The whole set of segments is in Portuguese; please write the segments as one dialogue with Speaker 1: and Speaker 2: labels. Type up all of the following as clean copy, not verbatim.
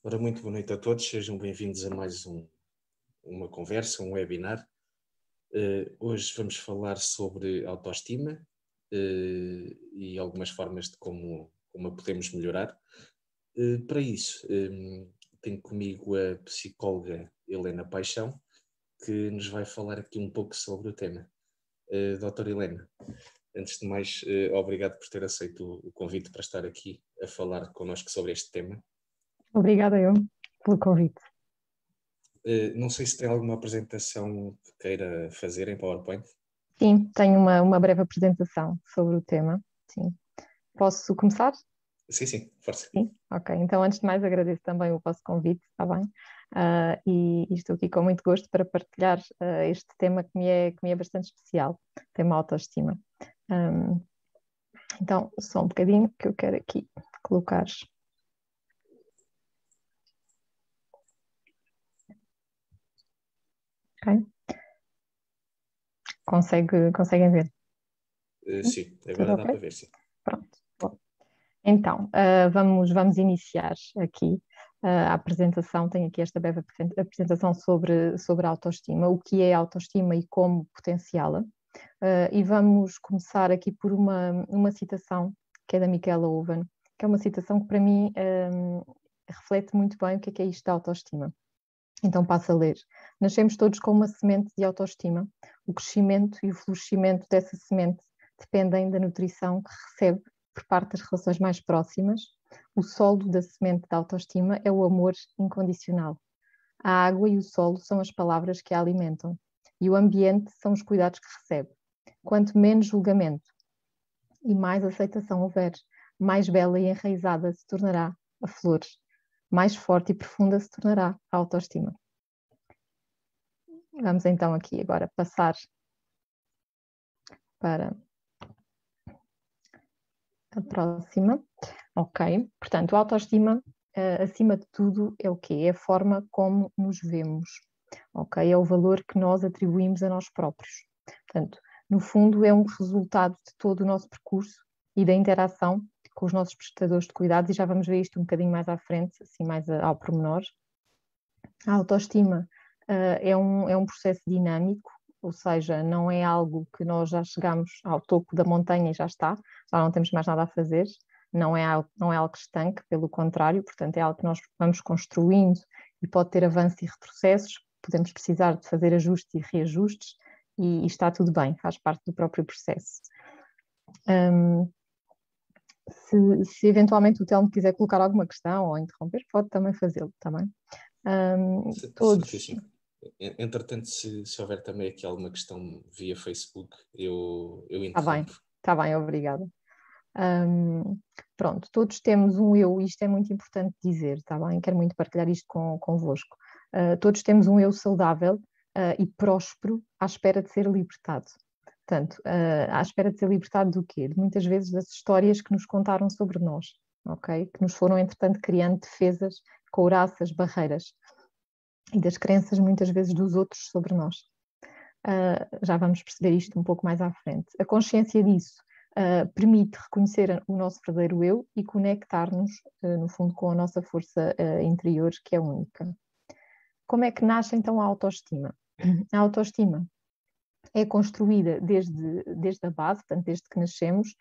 Speaker 1: Ora, muito boa noite a todos, sejam bem-vindos a mais uma conversa, um webinar. Hoje vamos falar sobre autoestima e algumas formas de como a podemos melhorar. Para isso, tenho comigo a psicóloga Helena Paixão, que nos vai falar aqui um pouco sobre o tema. Doutora Helena, antes de mais, obrigado por ter aceito o convite para estar aqui a falar connosco sobre este tema.
Speaker 2: Obrigada eu pelo convite.
Speaker 1: Não sei se tem alguma apresentação que queira fazer em PowerPoint.
Speaker 2: Sim, tenho uma breve apresentação sobre o tema. Sim. Posso começar?
Speaker 1: Sim, força.
Speaker 2: Sim, ok. Então, antes de mais, agradeço também o vosso convite, está bem? E estou aqui com muito gosto para partilhar este tema que me é bastante especial, tema autoestima. Então, só um bocadinho que eu quero aqui colocar. Ok? Conseguem ver?
Speaker 1: Sim, agora dá para ver, sim.
Speaker 2: Pronto. Bom. Então, vamos iniciar aqui a apresentação. Tenho aqui esta breve apresentação sobre a autoestima, o que é autoestima e como potenciá-la. E vamos começar aqui por uma citação que é da Michaela Owen, que é uma citação que para mim reflete muito bem o que é isto da autoestima. Então passo a ler. Nascemos todos com uma semente de autoestima. O crescimento e o florescimento dessa semente dependem da nutrição que recebe por parte das relações mais próximas. O solo da semente da autoestima é o amor incondicional. A água e o solo são as palavras que a alimentam. E o ambiente são os cuidados que recebe. Quanto menos julgamento e mais aceitação houver, mais bela e enraizada se tornará a flor. Mais forte e profunda se tornará a autoestima. Vamos então aqui agora passar para a próxima. Ok, portanto, a autoestima, acima de tudo, é o quê? É a forma como nos vemos, ok? É o valor que nós atribuímos a nós próprios. Portanto, no fundo, é um resultado de todo o nosso percurso e da interação com os nossos prestadores de cuidados, e já vamos ver isto um bocadinho mais à frente, assim mais ao pormenor. A autoestima é um processo dinâmico, ou seja, não é algo que nós já chegamos ao topo da montanha e já está, já não temos mais nada a fazer, não é algo estanque, pelo contrário, portanto é algo que nós vamos construindo e pode ter avanços e retrocessos, podemos precisar de fazer ajustes e reajustes e está tudo bem, faz parte do próprio processo. Se eventualmente o Telmo quiser colocar alguma questão ou interromper, pode também fazê-lo, está bem? Todos.
Speaker 1: Certíssimo. Entretanto, se houver também aqui alguma questão via Facebook, eu interrompo.
Speaker 2: Está bem, obrigada. Pronto, todos temos um eu, e isto é muito importante dizer, está bem? Quero muito partilhar isto convosco. Todos temos um eu saudável e próspero à espera de ser libertado. Portanto, à espera de ser libertado do quê? De muitas vezes das histórias que nos contaram sobre nós, ok? Que nos foram, entretanto, criando defesas, couraças, barreiras e das crenças, muitas vezes, dos outros sobre nós. Já vamos perceber isto um pouco mais à frente. A consciência disso permite reconhecer o nosso verdadeiro eu e conectar-nos, no fundo, com a nossa força interior, que é única. Como é que nasce, então, a autoestima? A autoestima é construída desde a base, portanto, desde que nascemos,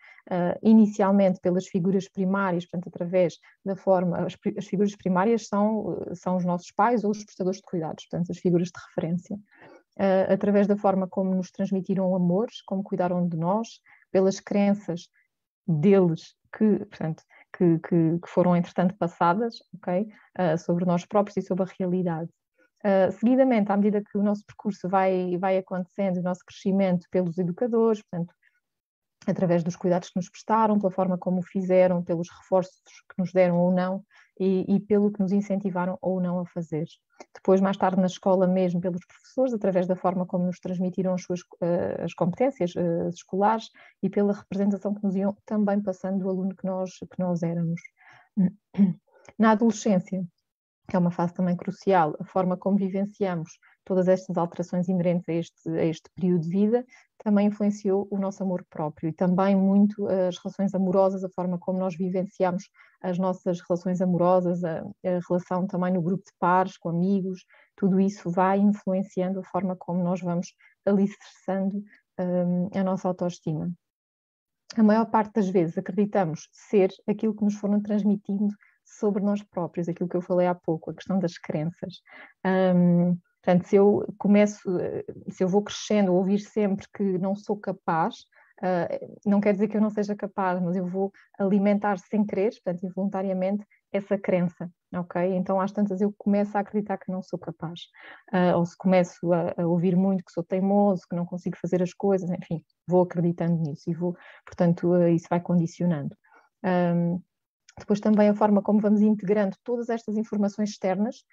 Speaker 2: inicialmente pelas figuras primárias, portanto, através da forma, as figuras primárias são os nossos pais ou os prestadores de cuidados, portanto, as figuras de referência, através da forma como nos transmitiram amores, como cuidaram de nós, pelas crenças deles que foram, entretanto, passadas, okay? Sobre nós próprios e sobre a realidade. Seguidamente, à medida que o nosso percurso vai acontecendo, o nosso crescimento pelos educadores, portanto, através dos cuidados que nos prestaram, pela forma como o fizeram, pelos reforços que nos deram ou não, e pelo que nos incentivaram ou não a fazer. Depois, mais tarde, na escola mesmo, pelos professores, através da forma como nos transmitiram as competências escolares e pela representação que nos iam também passando do aluno que nós éramos. Na adolescência, que é uma fase também crucial, a forma como vivenciamos todas estas alterações inerentes a este período de vida, também influenciou o nosso amor próprio e também muito as relações amorosas, a forma como nós vivenciamos as nossas relações amorosas, a relação também no grupo de pares, com amigos, tudo isso vai influenciando a forma como nós vamos alicerçando a nossa autoestima. A maior parte das vezes acreditamos ser aquilo que nos foram transmitindo sobre nós próprios, aquilo que eu falei há pouco, a questão das crenças. Portanto, se eu vou crescendo a ouvir sempre que não sou capaz, não quer dizer que eu não seja capaz, mas eu vou alimentar sem querer, portanto, involuntariamente, essa crença, ok? Então, às tantas, eu começo a acreditar que não sou capaz. Ou se começo a ouvir muito que sou teimoso, que não consigo fazer as coisas, enfim, vou acreditando nisso e portanto, isso vai condicionando. Depois também a forma como vamos integrando todas estas informações externas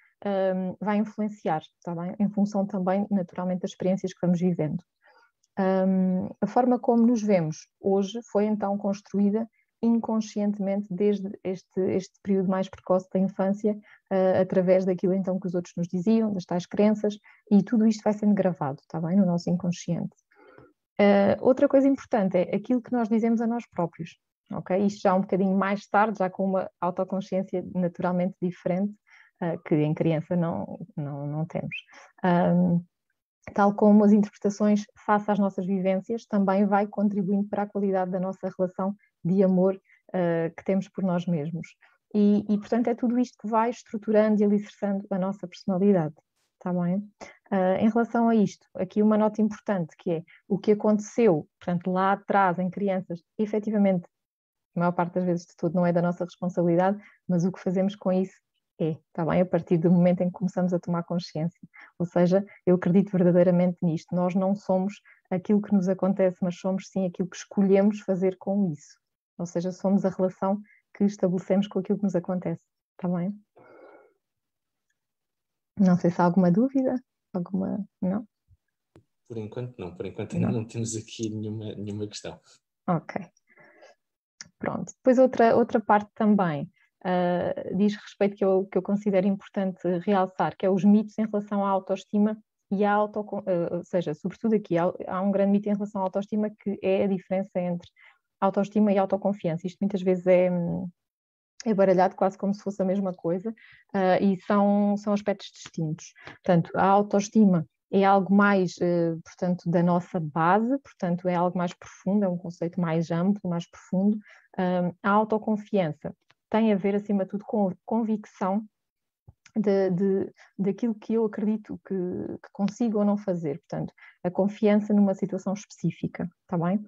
Speaker 2: vai influenciar, tá bem? Em função também, naturalmente, das experiências que vamos vivendo. A forma como nos vemos hoje foi então construída inconscientemente desde este período mais precoce da infância, através daquilo então que os outros nos diziam, das tais crenças, e tudo isto vai sendo gravado, tá bem? No nosso inconsciente. Outra coisa importante é aquilo que nós dizemos a nós próprios. Okay? Isto já um bocadinho mais tarde, já com uma autoconsciência naturalmente diferente, que em criança não temos. Tal como as interpretações face às nossas vivências, também vai contribuindo para a qualidade da nossa relação de amor que temos por nós mesmos. E, portanto, é tudo isto que vai estruturando e alicerçando a nossa personalidade. Está bem? Em relação a isto, aqui uma nota importante, que é o que aconteceu, portanto, lá atrás, em crianças, efetivamente, a maior parte das vezes de tudo não é da nossa responsabilidade, mas o que fazemos com isso está bem? A partir do momento em que começamos a tomar consciência. Ou seja, eu acredito verdadeiramente nisto. Nós não somos aquilo que nos acontece, mas somos sim aquilo que escolhemos fazer com isso. Ou seja, somos a relação que estabelecemos com aquilo que nos acontece. Está bem? Não sei se há alguma dúvida? Não?
Speaker 1: Por enquanto não. Por enquanto ainda não temos aqui nenhuma questão.
Speaker 2: Ok. Pronto. Depois outra parte também diz respeito que eu considero importante realçar, que é os mitos em relação à autoestima e à ou seja, sobretudo aqui há um grande mito em relação à autoestima, que é a diferença entre autoestima e autoconfiança. Isto muitas vezes é baralhado quase como se fosse a mesma coisa, e são aspectos distintos. Portanto, a autoestima é algo mais, portanto, da nossa base, portanto, é algo mais profundo, é um conceito mais amplo, mais profundo. A autoconfiança tem a ver, acima de tudo, com a convicção daquilo que eu acredito que consigo ou não fazer. Portanto, a confiança numa situação específica, está bem?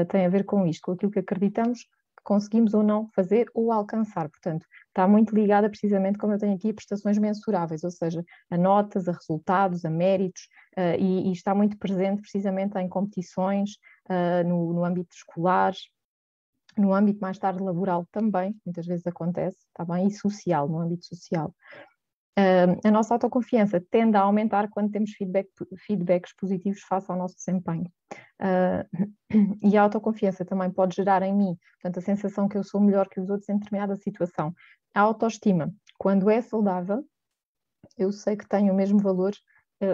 Speaker 2: Tem a ver com isto, com aquilo que acreditamos que conseguimos ou não fazer ou alcançar. Portanto, está muito ligada precisamente, como eu tenho aqui, a prestações mensuráveis, ou seja, a notas, a resultados, a méritos, e está muito presente precisamente em competições, no âmbito escolar, no âmbito mais tarde laboral também, muitas vezes acontece, está bem? E social, no âmbito social. A nossa autoconfiança tende a aumentar quando temos feedbacks positivos face ao nosso desempenho. E a autoconfiança também pode gerar em mim, portanto, a sensação que eu sou melhor que os outros em determinada situação. A autoestima, quando é saudável, eu sei que tenho o mesmo valor,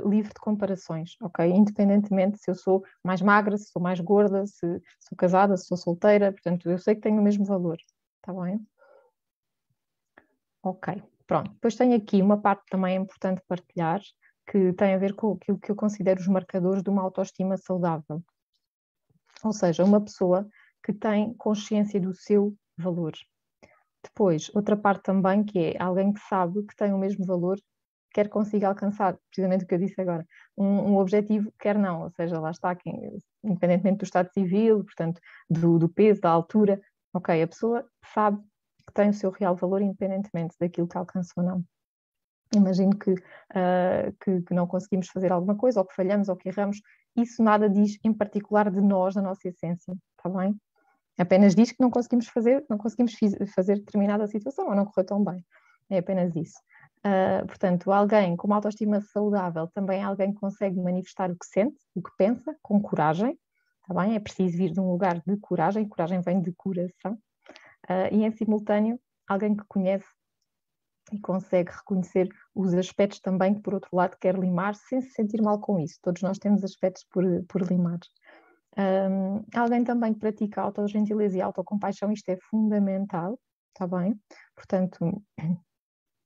Speaker 2: livre de comparações, ok? Independentemente se eu sou mais magra, se sou mais gorda, se sou casada, se sou solteira, portanto, eu sei que tenho o mesmo valor, está bem? Ok. Pronto, depois tenho aqui uma parte também importante partilhar, que tem a ver com aquilo que eu considero os marcadores de uma autoestima saudável. Ou seja, uma pessoa que tem consciência do seu valor. Depois, outra parte também, que é alguém que sabe que tem o mesmo valor, quer consiga alcançar, precisamente o que eu disse agora, um objetivo, quer não, ou seja, lá está, independentemente do estado civil, portanto, do peso, da altura, ok, a pessoa sabe que tem o seu real valor independentemente daquilo que alcança ou não. Imagino que não conseguimos fazer alguma coisa, ou que falhamos, ou que erramos, isso nada diz em particular de nós, da nossa essência, está bem? Apenas diz que não conseguimos fazer determinada situação, ou não correu tão bem, é apenas isso. Portanto, alguém com uma autoestima saudável também é alguém que consegue manifestar o que sente, o que pensa, com coragem, está bem? É preciso vir de um lugar de coragem, coragem vem de coração. E em simultâneo, alguém que conhece e consegue reconhecer os aspectos também que, por outro lado, quer limar sem se sentir mal com isso. Todos nós temos aspectos por limar. Alguém também que pratica autogentileza e autocompaixão, isto é fundamental, está bem? Portanto,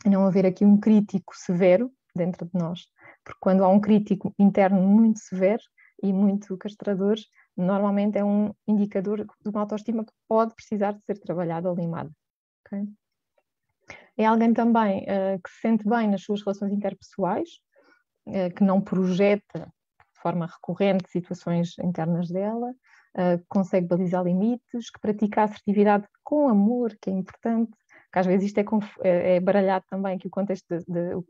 Speaker 2: não haver aqui um crítico severo dentro de nós, porque quando há um crítico interno muito severo e muito castrador, normalmente é um indicador de uma autoestima que pode precisar de ser trabalhada ou limada. Okay? É alguém também que se sente bem nas suas relações interpessoais, que não projeta de forma recorrente situações internas dela, que consegue balizar limites, que pratica a assertividade com amor, que é importante, que às vezes isto é baralhado também, que o contexto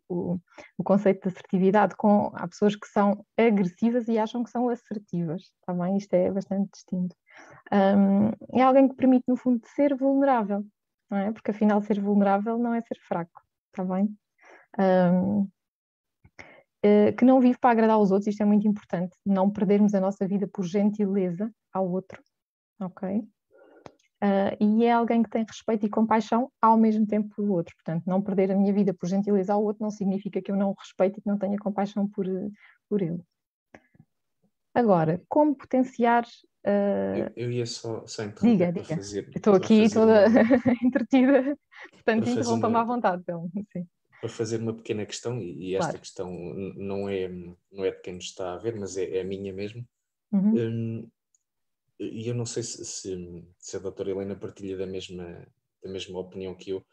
Speaker 2: o conceito de assertividade há pessoas que são agressivas e acham que são assertivas, está bem? Isto é bastante distinto. É alguém que permite, no fundo, ser vulnerável, não é? Porque afinal ser vulnerável não é ser fraco, está bem? Que não vive para agradar aos outros, isto é muito importante, não perdermos a nossa vida por gentileza ao outro, ok? E é alguém que tem respeito e compaixão ao mesmo tempo pelo outro, portanto, não perder a minha vida por gentileza ao outro não significa que eu não o respeito e que não tenha compaixão por ele. Agora, como potenciar...
Speaker 1: Eu ia só interromper
Speaker 2: Diga.
Speaker 1: para fazer...
Speaker 2: Estou aqui toda entretida, portanto,
Speaker 1: para fazer
Speaker 2: interrompa-me à vontade, então. Sim.
Speaker 1: Para fazer uma pequena questão, e esta
Speaker 2: Claro.
Speaker 1: questão não é de quem nos está a ver, mas é a minha mesmo.
Speaker 2: Uhum.
Speaker 1: E eu não sei se a doutora Helena partilha da mesma opinião que eu.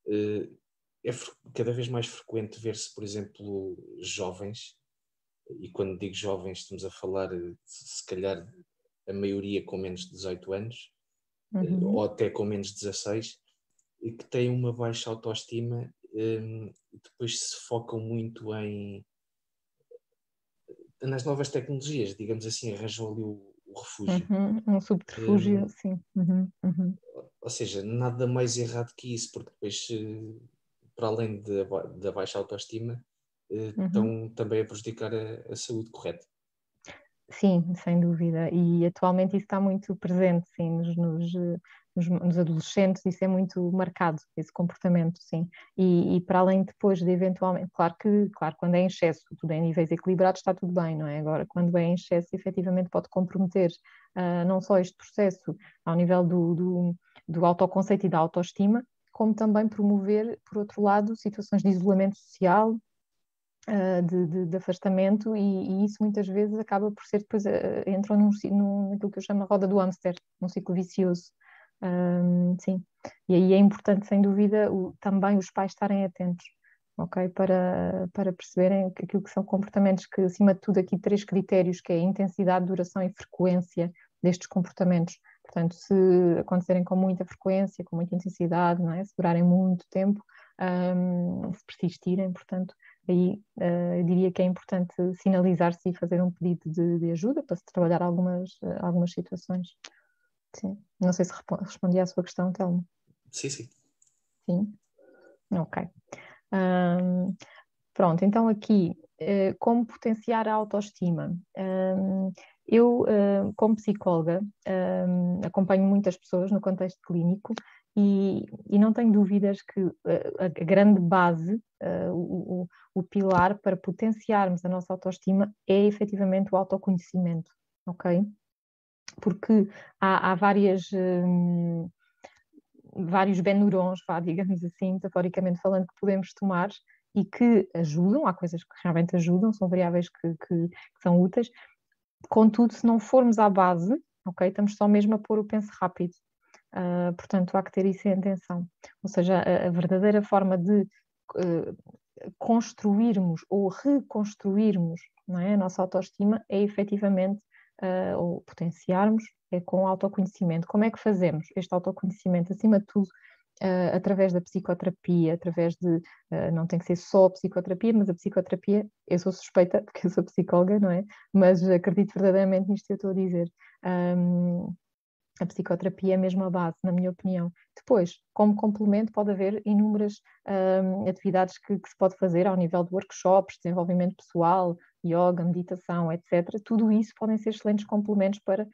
Speaker 1: É cada vez mais frequente ver-se, por exemplo, jovens, e quando digo jovens estamos a falar, se calhar, a maioria com menos de 18 anos, ou até com menos de 16, e que têm uma baixa autoestima, e depois se focam muito nas novas tecnologias, digamos assim, arranjam ali o refúgio.
Speaker 2: Um subterfúgio, sim.
Speaker 1: Ou seja, nada mais errado que isso, porque depois, para além da baixa autoestima, estão também a prejudicar a saúde, correto?
Speaker 2: Sim, sem dúvida. E atualmente isso está muito presente, sim, nos adolescentes, isso é muito marcado, esse comportamento, sim. E para além depois de eventualmente, claro, quando é em excesso, tudo em níveis equilibrados, está tudo bem, não é? Agora, quando é em excesso, efetivamente pode comprometer não só este processo ao nível do autoconceito e da autoestima, como também promover, por outro lado, situações de isolamento social, de afastamento, e isso muitas vezes acaba por ser depois, entram naquilo que eu chamo a roda do hamster, num ciclo vicioso. Sim, e aí é importante, sem dúvida, também os pais estarem atentos, ok? Para perceberem aquilo que são comportamentos que, acima de tudo, aqui 3 critérios, que é a intensidade, duração e frequência destes comportamentos. Portanto, se acontecerem com muita frequência, com muita intensidade, não é? Se durarem muito tempo, se persistirem, portanto, aí eu diria que é importante sinalizar-se e fazer um pedido de ajuda para se trabalhar algumas situações. Sim. Não sei se respondi à sua questão, Telmo.
Speaker 1: Sim, sim.
Speaker 2: Sim? Ok. Pronto, então aqui, como potenciar a autoestima? Eu, como psicóloga, acompanho muitas pessoas no contexto clínico e não tenho dúvidas que a grande base, o pilar para potenciarmos a nossa autoestima é efetivamente o autoconhecimento, ok? Porque há vários benurons, digamos assim, metaforicamente falando, que podemos tomar e que ajudam, há coisas que realmente ajudam, são variáveis que são úteis. Contudo, se não formos à base, ok, estamos só mesmo a pôr o penso rápido. Portanto, há que ter isso em atenção. Ou seja, a verdadeira forma de construirmos ou reconstruirmos, não é, a nossa autoestima é efetivamente, ou potenciarmos, é com o autoconhecimento. Como é que fazemos este autoconhecimento? Acima de tudo, através da psicoterapia, através de, não tem que ser só a psicoterapia, mas a psicoterapia, eu sou suspeita, porque eu sou psicóloga, não é? Mas acredito verdadeiramente nisto que eu estou a dizer. A psicoterapia é mesmo a base, na minha opinião. Depois, como complemento, pode haver inúmeras atividades que se pode fazer ao nível de workshops, desenvolvimento pessoal, yoga, meditação, etc. Tudo isso podem ser excelentes complementos para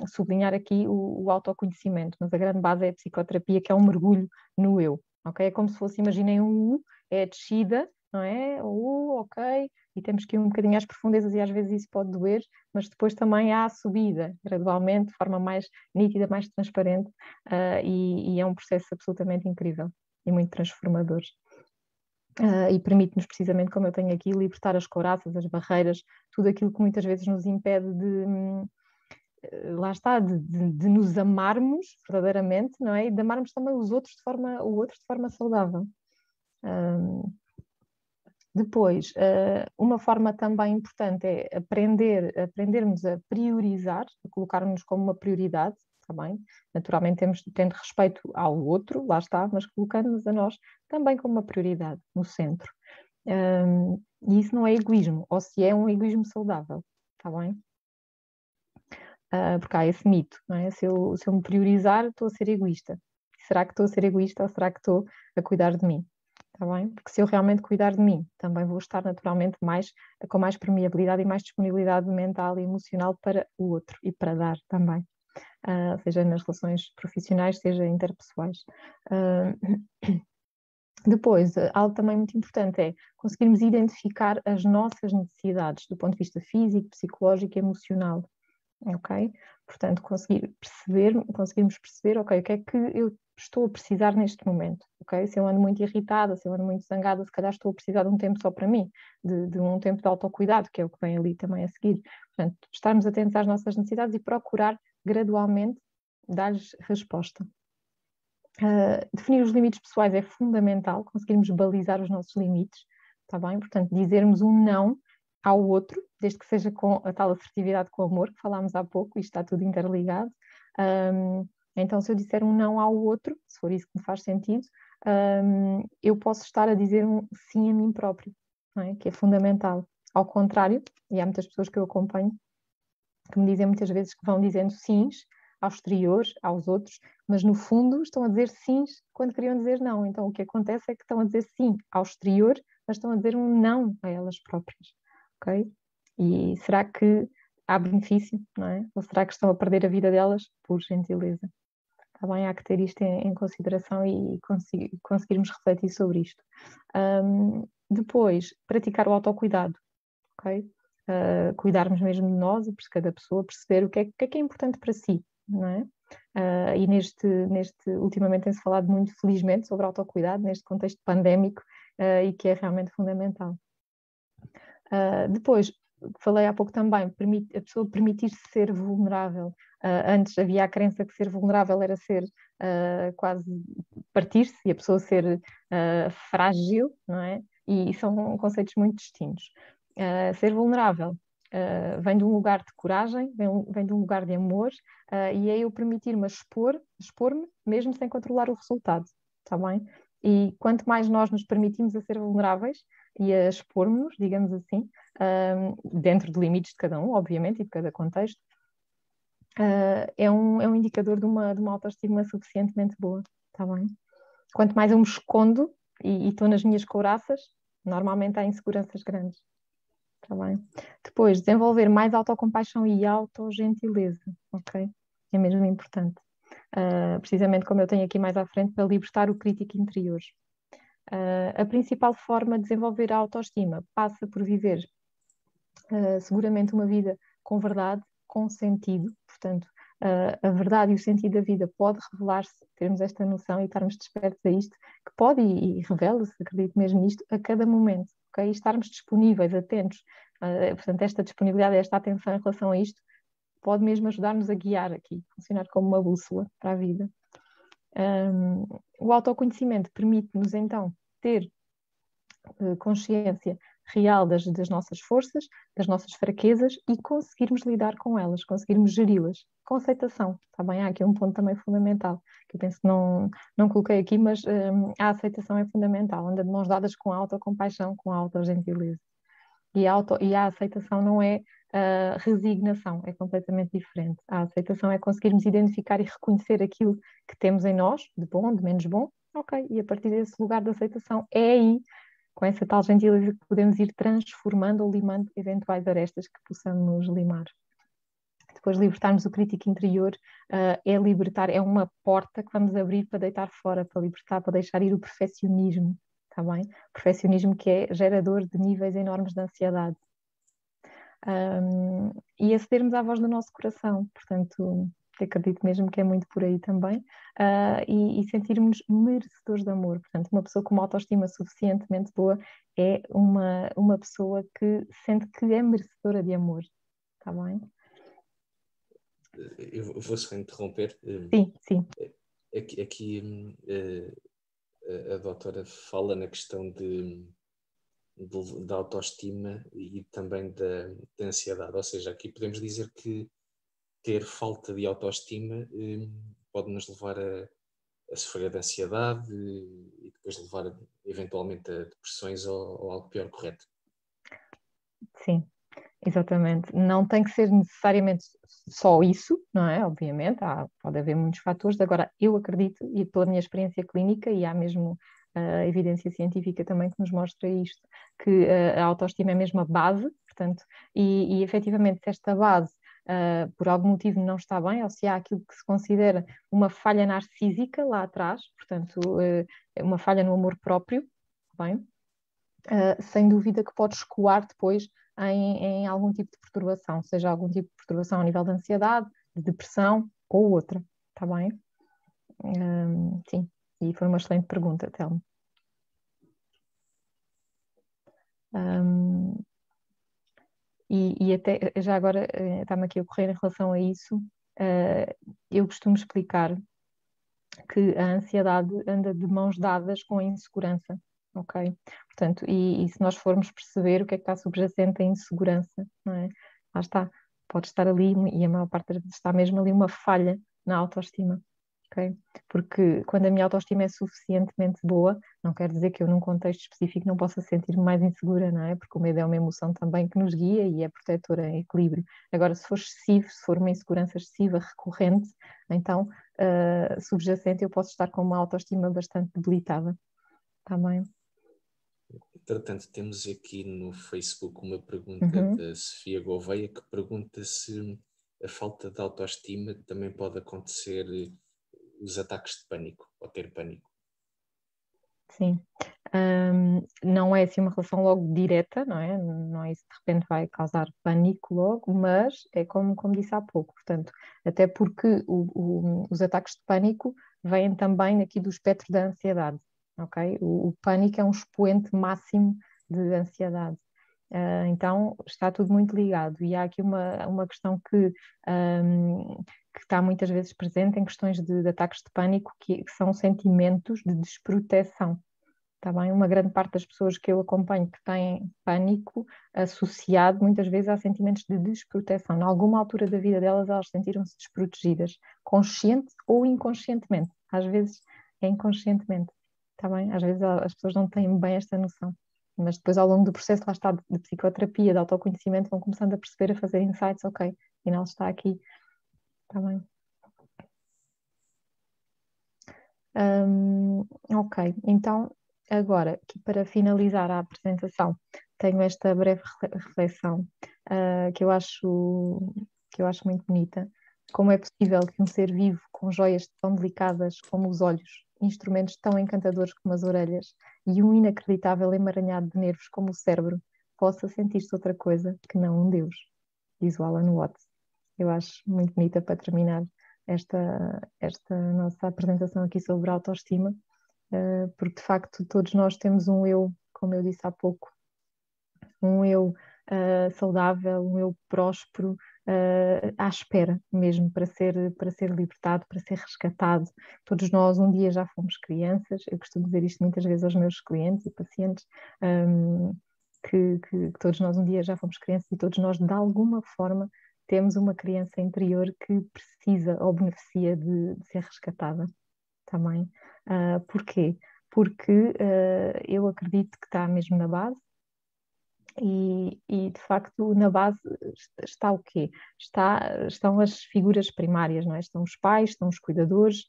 Speaker 2: sublinhar aqui o autoconhecimento, mas a grande base é a psicoterapia, que é um mergulho no eu, ok? É como se fosse, imaginem um U, é a descida, não é? O U, ok, e temos que ir um bocadinho às profundezas e às vezes isso pode doer, mas depois também há a subida, gradualmente, de forma mais nítida, mais transparente, e é um processo absolutamente incrível e muito transformador. E permite-nos, precisamente como eu tenho aqui, libertar as couraças, as barreiras, tudo aquilo que muitas vezes nos impede de, lá está, de nos amarmos verdadeiramente, não é? E de amarmos também o outro de forma saudável. Depois, uma forma também importante é aprendermos a priorizar, a colocarmos como uma prioridade, está bem? Naturalmente tendo respeito ao outro, lá está, mas colocando-nos a nós também como uma prioridade, no centro. E isso não é egoísmo, ou se é um egoísmo saudável, está bem? Porque há esse mito, não é? Se eu me priorizar, estou a ser egoísta. Será que estou a ser egoísta ou será que estou a cuidar de mim? Está bem? Porque se eu realmente cuidar de mim, também vou estar naturalmente com mais permeabilidade e mais disponibilidade mental e emocional para o outro e para dar também, seja nas relações profissionais, seja interpessoais. Depois, algo também muito importante é conseguirmos identificar as nossas necessidades do ponto de vista físico, psicológico e emocional. Ok? Portanto, conseguirmos perceber, ok, o que é que eu estou a precisar neste momento, ok? Se eu ando muito irritada, se eu ando muito zangada, se calhar estou a precisar de um tempo só para mim, de um tempo de autocuidado, que é o que vem ali também a seguir. Portanto, estarmos atentos às nossas necessidades e procurar gradualmente dar-lhes resposta. Definir os limites pessoais é fundamental, conseguirmos balizar os nossos limites, está bem? Portanto, dizermos um não ao outro, desde que seja com a tal assertividade com amor, que falámos há pouco, isto está tudo interligado. Então, se eu disser um não ao outro, se for isso que me faz sentido, eu posso estar a dizer um sim a mim próprio, não é? Que é fundamental. Ao contrário, e há muitas pessoas que eu acompanho que me dizem muitas vezes que vão dizendo sims ao exterior, aos outros, mas no fundo estão a dizer sims quando queriam dizer não. Então o que acontece é que estão a dizer sim ao exterior, mas estão a dizer um não a elas próprias, ok? E será que há benefício, não é? Ou será que estão a perder a vida delas por gentileza? Está bem? Há que ter isto em consideração e conseguirmos refletir sobre isto. Depois, praticar o autocuidado, ok? Cuidarmos mesmo de nós e por cada pessoa perceber o que é importante para si, não é? E ultimamente tem-se falado muito, felizmente, sobre autocuidado neste contexto pandémico e que é realmente fundamental. Depois, falei há pouco também, a pessoa permitir-se ser vulnerável. Antes havia a crença que ser vulnerável era ser quase partir-se e a pessoa ser frágil, não é? E são conceitos muito distintos. Ser vulnerável vem de um lugar de coragem, vem de um lugar de amor, e é eu permitir-me expor-me, mesmo sem controlar o resultado, está bem? E quanto mais nós nos permitimos a ser vulneráveis e a expor-nos, digamos assim, dentro de limites de cada um, obviamente, e de cada contexto, é um indicador de uma autoestima suficientemente boa, está bem? Quanto mais eu me escondo e estou nas minhas couraças, normalmente há inseguranças grandes. Está bem? Depois, desenvolver mais autocompaixão e autogentileza, ok? É mesmo importante. Precisamente como eu tenho aqui mais à frente, para libertar o crítico interior. A principal forma de desenvolver a autoestima passa por viver seguramente uma vida com verdade, com sentido. Portanto, a verdade e o sentido da vida pode revelar-se, termos esta noção e estarmos despertos a isto, que pode e revela-se, acredito mesmo nisto, a cada momento, ok? E estarmos disponíveis, atentos. Portanto, esta disponibilidade, esta atenção em relação a isto, pode mesmo ajudar-nos a guiar aqui, funcionar como uma bússola para a vida. O autoconhecimento permite-nos, então, ter consciência real das nossas forças, das nossas fraquezas e conseguirmos lidar com elas, conseguirmos geri-las. Com aceitação, está bem? Há aqui um ponto também fundamental, que eu penso que não coloquei aqui, mas a aceitação é fundamental, anda de mãos dadas com a autocompaixão, com a autogentileza. E a aceitação não é resignação, é completamente diferente. A aceitação é conseguirmos identificar e reconhecer aquilo que temos em nós, de bom, de menos bom, ok, e a partir desse lugar de aceitação é aí, com essa tal gentileza, que podemos ir transformando ou limando eventuais arestas que possamos limar. depois libertarmos o crítico interior, é libertar, é uma porta que vamos abrir para deitar fora, para libertar, para deixar ir o perfeccionismo, está bem? O perfeccionismo que é gerador de níveis enormes de ansiedade. E acedermos à voz do nosso coração, portanto, acredito mesmo que é muito por aí também, e sentirmos merecedores de amor. Portanto, uma pessoa com uma autoestima suficientemente boa é uma pessoa que sente que é merecedora de amor, está bem?
Speaker 1: Eu vou só interromper.
Speaker 2: Sim, sim.
Speaker 1: Aqui a doutora fala na questão da autoestima e também da ansiedade. Ou seja, aqui podemos dizer que ter falta de autoestima pode nos levar a sofrer de ansiedade e depois levar eventualmente a depressões ou algo pior, correto?
Speaker 2: Sim, exatamente. Não tem que ser necessariamente só isso, não é? Obviamente, pode haver muitos fatores. Agora, eu acredito, e pela minha experiência clínica, e há mesmo evidência científica também que nos mostra isto, que a autoestima é mesmo a base, portanto, e efetivamente se esta base por algum motivo não está bem, ou se há aquilo que se considera uma falha narcísica lá atrás, portanto, uma falha no amor próprio, bem, sem dúvida que pode escoar depois em algum tipo de perturbação, seja algum tipo de perturbação a nível de ansiedade, de depressão ou outra, está bem? Sim, e foi uma excelente pergunta, Telmo. E até já agora está-me aqui a ocorrer em relação a isso, eu costumo explicar que a ansiedade anda de mãos dadas com a insegurança, ok? Portanto, e se nós formos perceber o que é que está subjacente à insegurança, não é? Lá está, pode estar ali, e a maior parte das vezes está mesmo ali uma falha na autoestima, ok? Porque quando a minha autoestima é suficientemente boa, não quer dizer que eu num contexto específico não possa sentir-me mais insegura, não é? Porque o medo é uma emoção também que nos guia e é protetora, é equilíbrio. Agora, se for excessivo, se for uma insegurança excessiva, recorrente, então subjacente eu posso estar com uma autoestima bastante debilitada, também.
Speaker 1: Entretanto, temos aqui no Facebook uma pergunta
Speaker 2: Uhum.
Speaker 1: da Sofia Gouveia que pergunta se a falta de autoestima também pode acontecer os ataques de pânico, ou ter pânico.
Speaker 2: Sim. Não é assim uma relação logo direta, não é? Não é isso que de repente vai causar pânico logo, mas é como disse há pouco, portanto, até porque os ataques de pânico vêm também aqui do espectro da ansiedade, ok? O pânico é um expoente máximo de ansiedade. Então está tudo muito ligado e há aqui uma questão que está muitas vezes presente em questões de ataques de pânico, que são sentimentos de desproteção. Tá bem? Uma grande parte das pessoas que eu acompanho que têm pânico associado muitas vezes a sentimentos de desproteção. Em alguma altura da vida delas, elas sentiram-se desprotegidas, consciente ou inconscientemente. Às vezes é inconscientemente, tá bem? Às vezes as pessoas não têm bem esta noção. Mas depois, ao longo do processo, lá está, de psicoterapia, de autoconhecimento, vão começando a perceber, a fazer insights, ok, afinal está aqui, tá bem? Ok, então agora, aqui para finalizar a apresentação, tenho esta breve reflexão que eu acho muito bonita. Como é possível que um ser vivo com joias tão delicadas como os olhos, instrumentos tão encantadores como as orelhas e um inacreditável emaranhado de nervos como o cérebro possa sentir-se outra coisa que não um Deus? Diz o Alan Watts. Eu acho muito bonita para terminar esta nossa apresentação aqui sobre autoestima, porque de facto todos nós temos um eu, como eu disse há pouco, um eu saudável, um eu próspero, à espera mesmo para ser libertado, para ser rescatado. Todos nós um dia já fomos crianças, eu costumo dizer isto muitas vezes aos meus clientes e pacientes, que todos nós um dia já fomos crianças e todos nós de alguma forma temos uma criança interior que precisa ou beneficia de ser resgatada também. Porquê? Porque eu acredito que está mesmo na base e de facto na base está o quê? Estão as figuras primárias, não é? Estão os pais, estão os cuidadores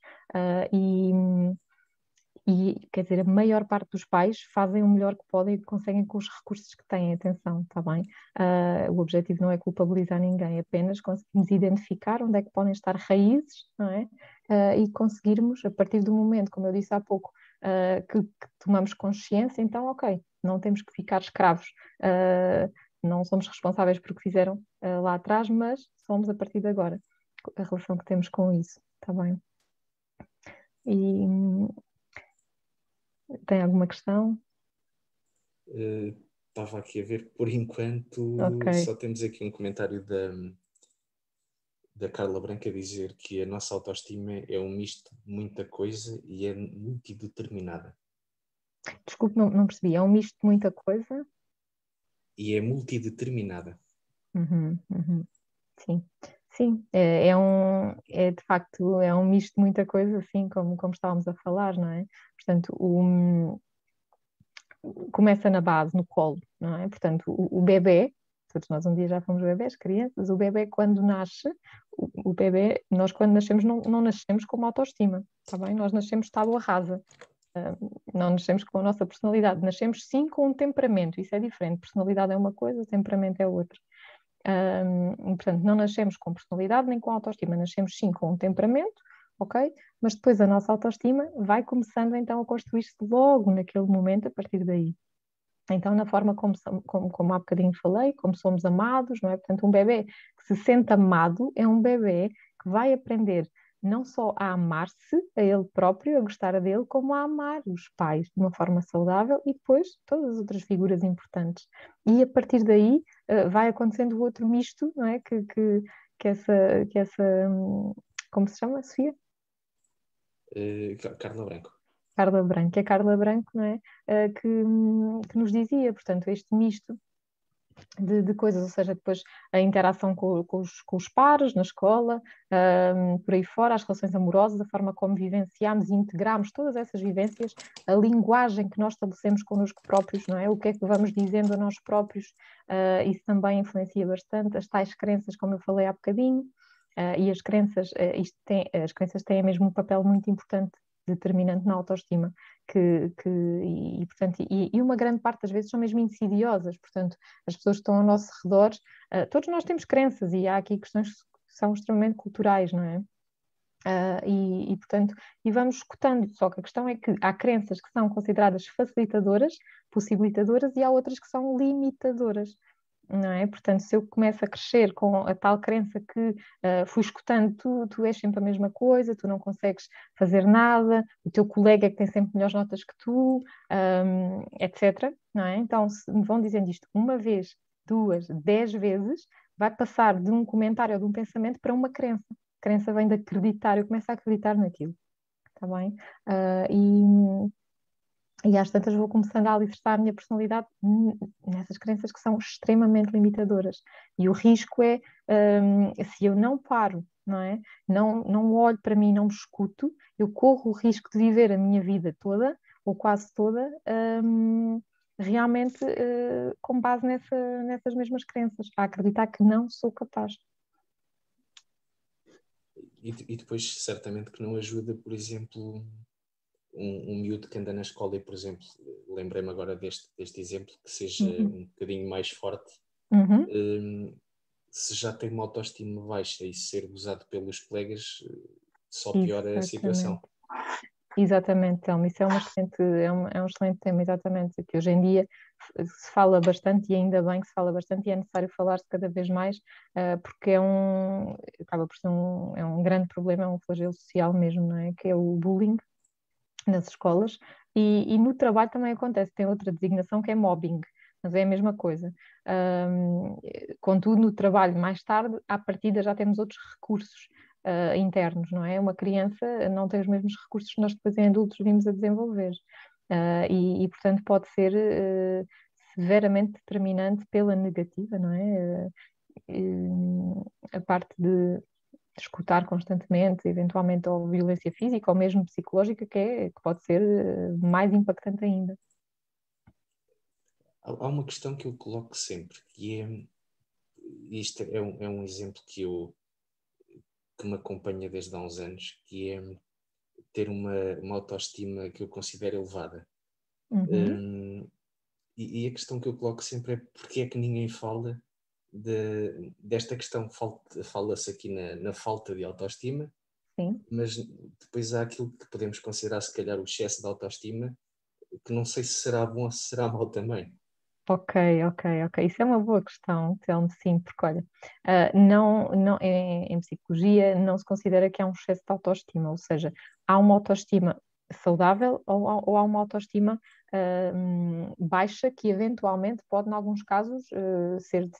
Speaker 2: E, quer dizer, a maior parte dos pais fazem o melhor que podem e conseguem com os recursos que têm, atenção, está bem? O objetivo não é culpabilizar ninguém, apenas conseguirmos identificar onde é que podem estar raízes, não é? E conseguirmos, a partir do momento, como eu disse há pouco, que tomamos consciência, então, ok, não temos que ficar escravos, não somos responsáveis por o que fizeram lá atrás, mas somos a partir de agora, a relação que temos com isso, está bem? E tem alguma questão?
Speaker 1: Estava aqui a ver, por enquanto,
Speaker 2: Ok.
Speaker 1: só temos aqui um comentário da Carla Branca a dizer que a nossa autoestima é um misto de muita coisa e é multideterminada.
Speaker 2: Desculpe, não percebi. É um misto de muita coisa?
Speaker 1: E é multideterminada.
Speaker 2: Uhum. Sim, sim. É de facto, é um misto de muita coisa, assim, como estávamos a falar, não é? Portanto, começa na base, no colo, não é? Portanto, o bebé, todos nós um dia já fomos bebés, crianças, o bebé quando nasce, o bebé, nós quando nascemos não nascemos com uma autoestima, está bem? Nós nascemos tábua rasa. Não nascemos com a nossa personalidade, nascemos sim com um temperamento, isso é diferente. Personalidade é uma coisa, temperamento é outra. Portanto, não nascemos com personalidade nem com autoestima, nascemos sim com um temperamento, ok? Mas depois a nossa autoestima vai começando então a construir-se logo naquele momento, a partir daí. Então, na forma como há bocadinho falei, como somos amados, não é? Portanto, um bebê que se sente amado é um bebê que vai aprender não só a amar-se a ele próprio, a gostar dele, como a amar os pais de uma forma saudável e depois todas as outras figuras importantes. E a partir daí vai acontecendo o outro misto, não é? Que essa, como se chama, Sofia?
Speaker 1: Carla Branco.
Speaker 2: Carla Branco, que é Carla Branco, não é? Que nos dizia, portanto, este misto de coisas, ou seja, depois a interação com os pares na escola, por aí fora, as relações amorosas, a forma como vivenciamos e integramos todas essas vivências, a linguagem que nós estabelecemos connosco próprios, não é? O que é que vamos dizendo a nós próprios, isso também influencia bastante, as tais crenças, como eu falei há bocadinho, e as crenças, as crenças têm mesmo um papel muito importante, determinante na autoestima, portanto, e uma grande parte das vezes são mesmo insidiosas, portanto, as pessoas que estão ao nosso redor, todos nós temos crenças e há aqui questões que são extremamente culturais, não é? Portanto, e vamos escutando, só que a questão é que há crenças que são consideradas facilitadoras, possibilitadoras, e há outras que são limitadoras. Não é? Portanto, se eu começo a crescer com a tal crença que fui escutando, tu és sempre a mesma coisa, tu não consegues fazer nada, o teu colega é que tem sempre melhores notas que tu, etc. Não é? Então, se me vão dizendo isto uma vez, duas, 10 vezes, vai passar de um comentário ou de um pensamento para uma crença. A crença vem de acreditar, eu começo a acreditar naquilo, está bem? Ah, e às tantas vou começando a alicerçar a minha personalidade nessas crenças que são extremamente limitadoras. E o risco é, se eu não paro, não é? Não olho para mim, não me escuto, eu corro o risco de viver a minha vida toda, ou quase toda, realmente com base nessas mesmas crenças, a acreditar que não sou capaz.
Speaker 1: E depois, certamente, que não ajuda, por exemplo, um miúdo que anda na escola e, por exemplo, lembrei-me agora deste exemplo, que seja um bocadinho mais forte, se já tem uma autoestima baixa e ser gozado pelos colegas, só piora a situação.
Speaker 2: Exatamente, então, isso é um excelente tema, exatamente, que hoje em dia se fala bastante e ainda bem que se fala bastante e é necessário falar-se cada vez mais, porque acaba por ser um grande problema, é um flagelo social mesmo, não é? Que é o bullying nas escolas e no trabalho também acontece, tem outra designação que é mobbing, mas é a mesma coisa. Contudo, no trabalho, mais tarde, à partida já temos outros recursos internos, não é? Uma criança não tem os mesmos recursos que nós depois em adultos vimos a desenvolver. Portanto, pode ser severamente determinante pela negativa, não é? A parte de escutar constantemente, eventualmente ou violência física ou mesmo psicológica, que pode ser mais impactante ainda.
Speaker 1: Há uma questão que eu coloco sempre, que é, isto é um exemplo que me acompanha desde há uns anos, que é ter uma autoestima que eu considero elevada.
Speaker 2: Uhum.
Speaker 1: E a questão que eu coloco sempre é porque é que ninguém fala desta questão. Fala-se aqui na falta de autoestima,
Speaker 2: Sim.
Speaker 1: mas depois há aquilo que podemos considerar se calhar o excesso de autoestima, que não sei se será bom ou se será mau também.
Speaker 2: Ok, ok. Isso é uma boa questão, Telmo, sim, porque olha, não, em psicologia não se considera que há um excesso de autoestima, ou seja, há uma autoestima saudável ou há uma autoestima baixa que eventualmente pode, em alguns casos, ser de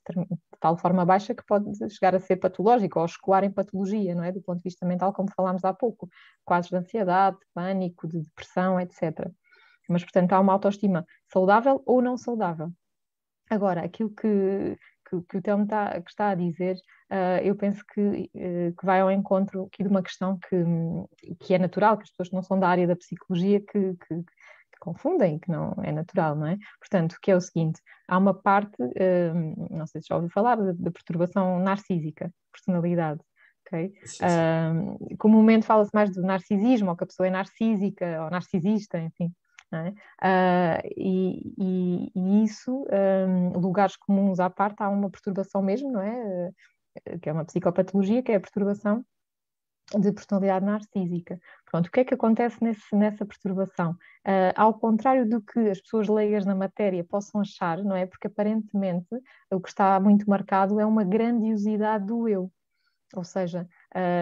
Speaker 2: tal forma baixa que pode chegar a ser patológica ou escoar em patologia, não é? Do ponto de vista mental, como falámos há pouco, quadros de ansiedade, de pânico, de depressão, etc. Mas, portanto, há uma autoestima saudável ou não saudável. Agora, aquilo que o Telmo está a dizer, eu penso que vai ao encontro aqui de uma questão que é natural, que as pessoas que não são da área da psicologia que confundem, que não é natural, não é? Portanto, que é o seguinte, há uma parte, não sei se já ouviu falar, da perturbação narcísica, personalidade. Okay?
Speaker 1: Sim, sim.
Speaker 2: Comumente fala-se mais do narcisismo, ou que a pessoa é narcísica, ou narcisista, enfim. Não é? E isso, lugares comuns à parte, há uma perturbação mesmo, não é? Que é uma psicopatologia, que é a perturbação de personalidade narcísica. Pronto, o que é que acontece nessa perturbação? Ao contrário do que as pessoas leigas na matéria possam achar, não é? Porque aparentemente o que está muito marcado é uma grandiosidade do eu. Ou seja,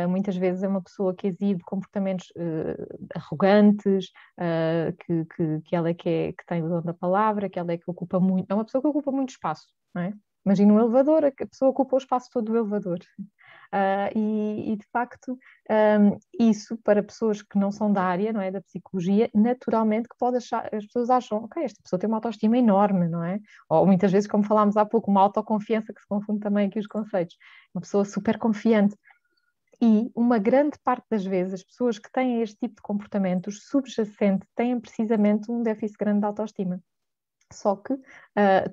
Speaker 2: muitas vezes é uma pessoa que exibe comportamentos arrogantes, que ela é que tem o dom da palavra, que ela é que ocupa muito, é uma pessoa que ocupa muito espaço, não é? Imagina um elevador, a pessoa ocupa o espaço todo do elevador. E de facto, isso para pessoas que não são da área, não é, da psicologia, naturalmente que pode achar, as pessoas acham, ok, esta pessoa tem uma autoestima enorme, não é? Ou muitas vezes, como falámos há pouco, uma autoconfiança, que se confunde também aqui os conceitos, uma pessoa super confiante. E uma grande parte das vezes, as pessoas que têm este tipo de comportamentos subjacente têm precisamente um déficit grande de autoestima. Só que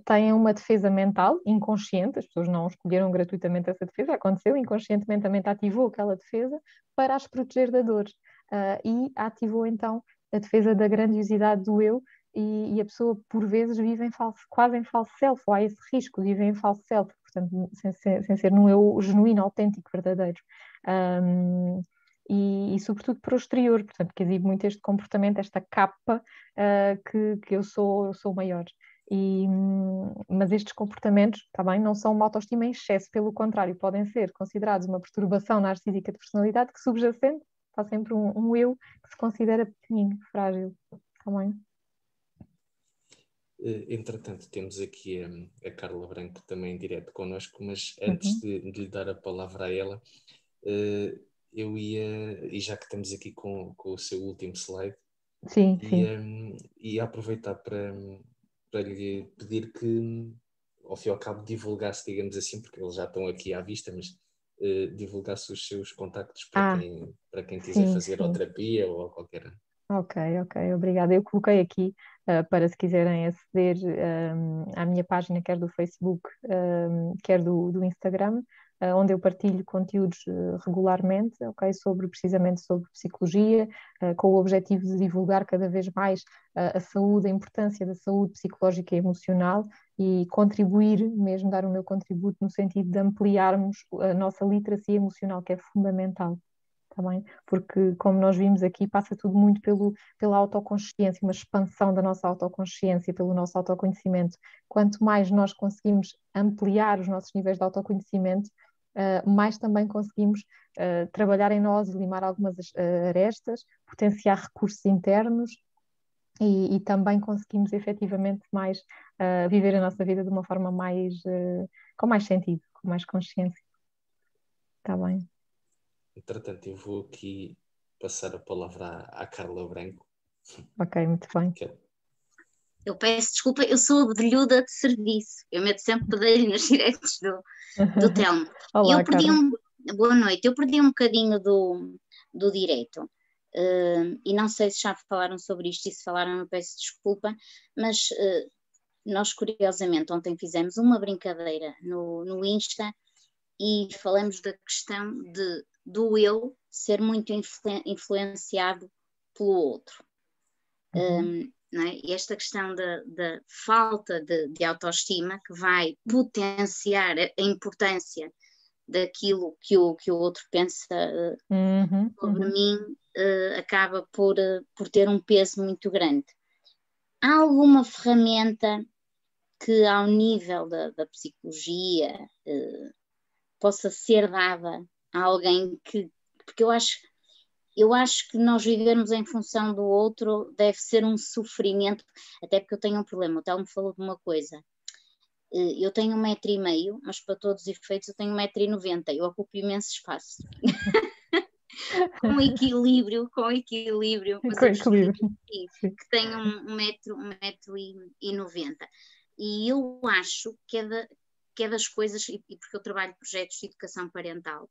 Speaker 2: têm uma defesa mental inconsciente, as pessoas não escolheram gratuitamente essa defesa, aconteceu, inconscientemente a mente ativou aquela defesa para as proteger da dor. E ativou então a defesa da grandiosidade do eu, e a pessoa por vezes vive em falso, quase em falso self, ou há esse risco de viver em falso self, portanto, sem ser num eu genuíno, autêntico, verdadeiro. E sobretudo para o exterior, portanto, que exibe muito este comportamento, esta capa que eu sou maior. Mas estes comportamentos, tá bem, não são uma autoestima em excesso, pelo contrário, podem ser considerados uma perturbação narcísica de personalidade que subjacente está sempre um eu que se considera pequenino, frágil, tá bem?
Speaker 1: Entretanto, temos aqui a Carla Branco também em direto connosco, mas antes
Speaker 2: Uhum.
Speaker 1: de lhe dar a palavra a ela, eu e já que estamos aqui com o seu último slide,
Speaker 2: Sim, sim.
Speaker 1: ia aproveitar para lhe pedir que, ao fim e ao cabo, divulgasse, digamos assim, porque eles já estão aqui à vista, mas divulgasse os seus contactos
Speaker 2: Ah,
Speaker 1: para quem quiser
Speaker 2: sim,
Speaker 1: fazer ou
Speaker 2: sim.
Speaker 1: terapia ou qualquer.
Speaker 2: Ok, obrigada. Eu coloquei aqui para se quiserem aceder à minha página, quer do Facebook, quer do Instagram, onde eu partilho conteúdos regularmente, ok, precisamente sobre psicologia, com o objetivo de divulgar cada vez mais a saúde, a importância da saúde psicológica e emocional e contribuir, mesmo dar o meu contributo no sentido de ampliarmos a nossa literacia emocional, que é fundamental. Tá bem? Porque, como nós vimos aqui, passa tudo muito pela autoconsciência, uma expansão da nossa autoconsciência, pelo nosso autoconhecimento. Quanto mais nós conseguimos ampliar os nossos níveis de autoconhecimento, mais também conseguimos trabalhar em nós, limar algumas arestas, potenciar recursos internos e também conseguimos efetivamente mais viver a nossa vida de uma forma mais, com mais sentido, com mais consciência. Está bem?
Speaker 1: Entretanto, eu vou aqui passar a palavra à Carla Branco.
Speaker 2: Ok, muito bem.
Speaker 3: Eu peço desculpa, eu sou a bedrilhuda de serviço. Eu meto sempre pedelho nos direitos do Telmo.
Speaker 2: Olá,
Speaker 3: Eu perdi
Speaker 2: Carla.
Speaker 3: boa noite, eu perdi um bocadinho do direito. E não sei se já falaram sobre isto, e se falaram eu peço desculpa, mas nós curiosamente ontem fizemos uma brincadeira no Insta e falamos da questão do eu ser muito influenciado pelo outro. Não é? E esta questão da falta de autoestima, que vai potenciar a importância daquilo que o outro pensa sobre mim, acaba por ter um peso muito grande. Há alguma ferramenta que, ao nível da psicologia, possa ser dada a alguém que... Porque eu acho que nós vivermos em função do outro deve ser um sofrimento, até porque eu tenho um problema. O Telmo falou de uma coisa. Eu tenho 1,5 m, mas para todos os efeitos eu tenho 1,90 m. Eu ocupo imenso espaço. com equilíbrio. Mas eu costumo dizer que tenho 1,90 m. E eu acho que é das coisas, e porque eu trabalho projetos de educação parental,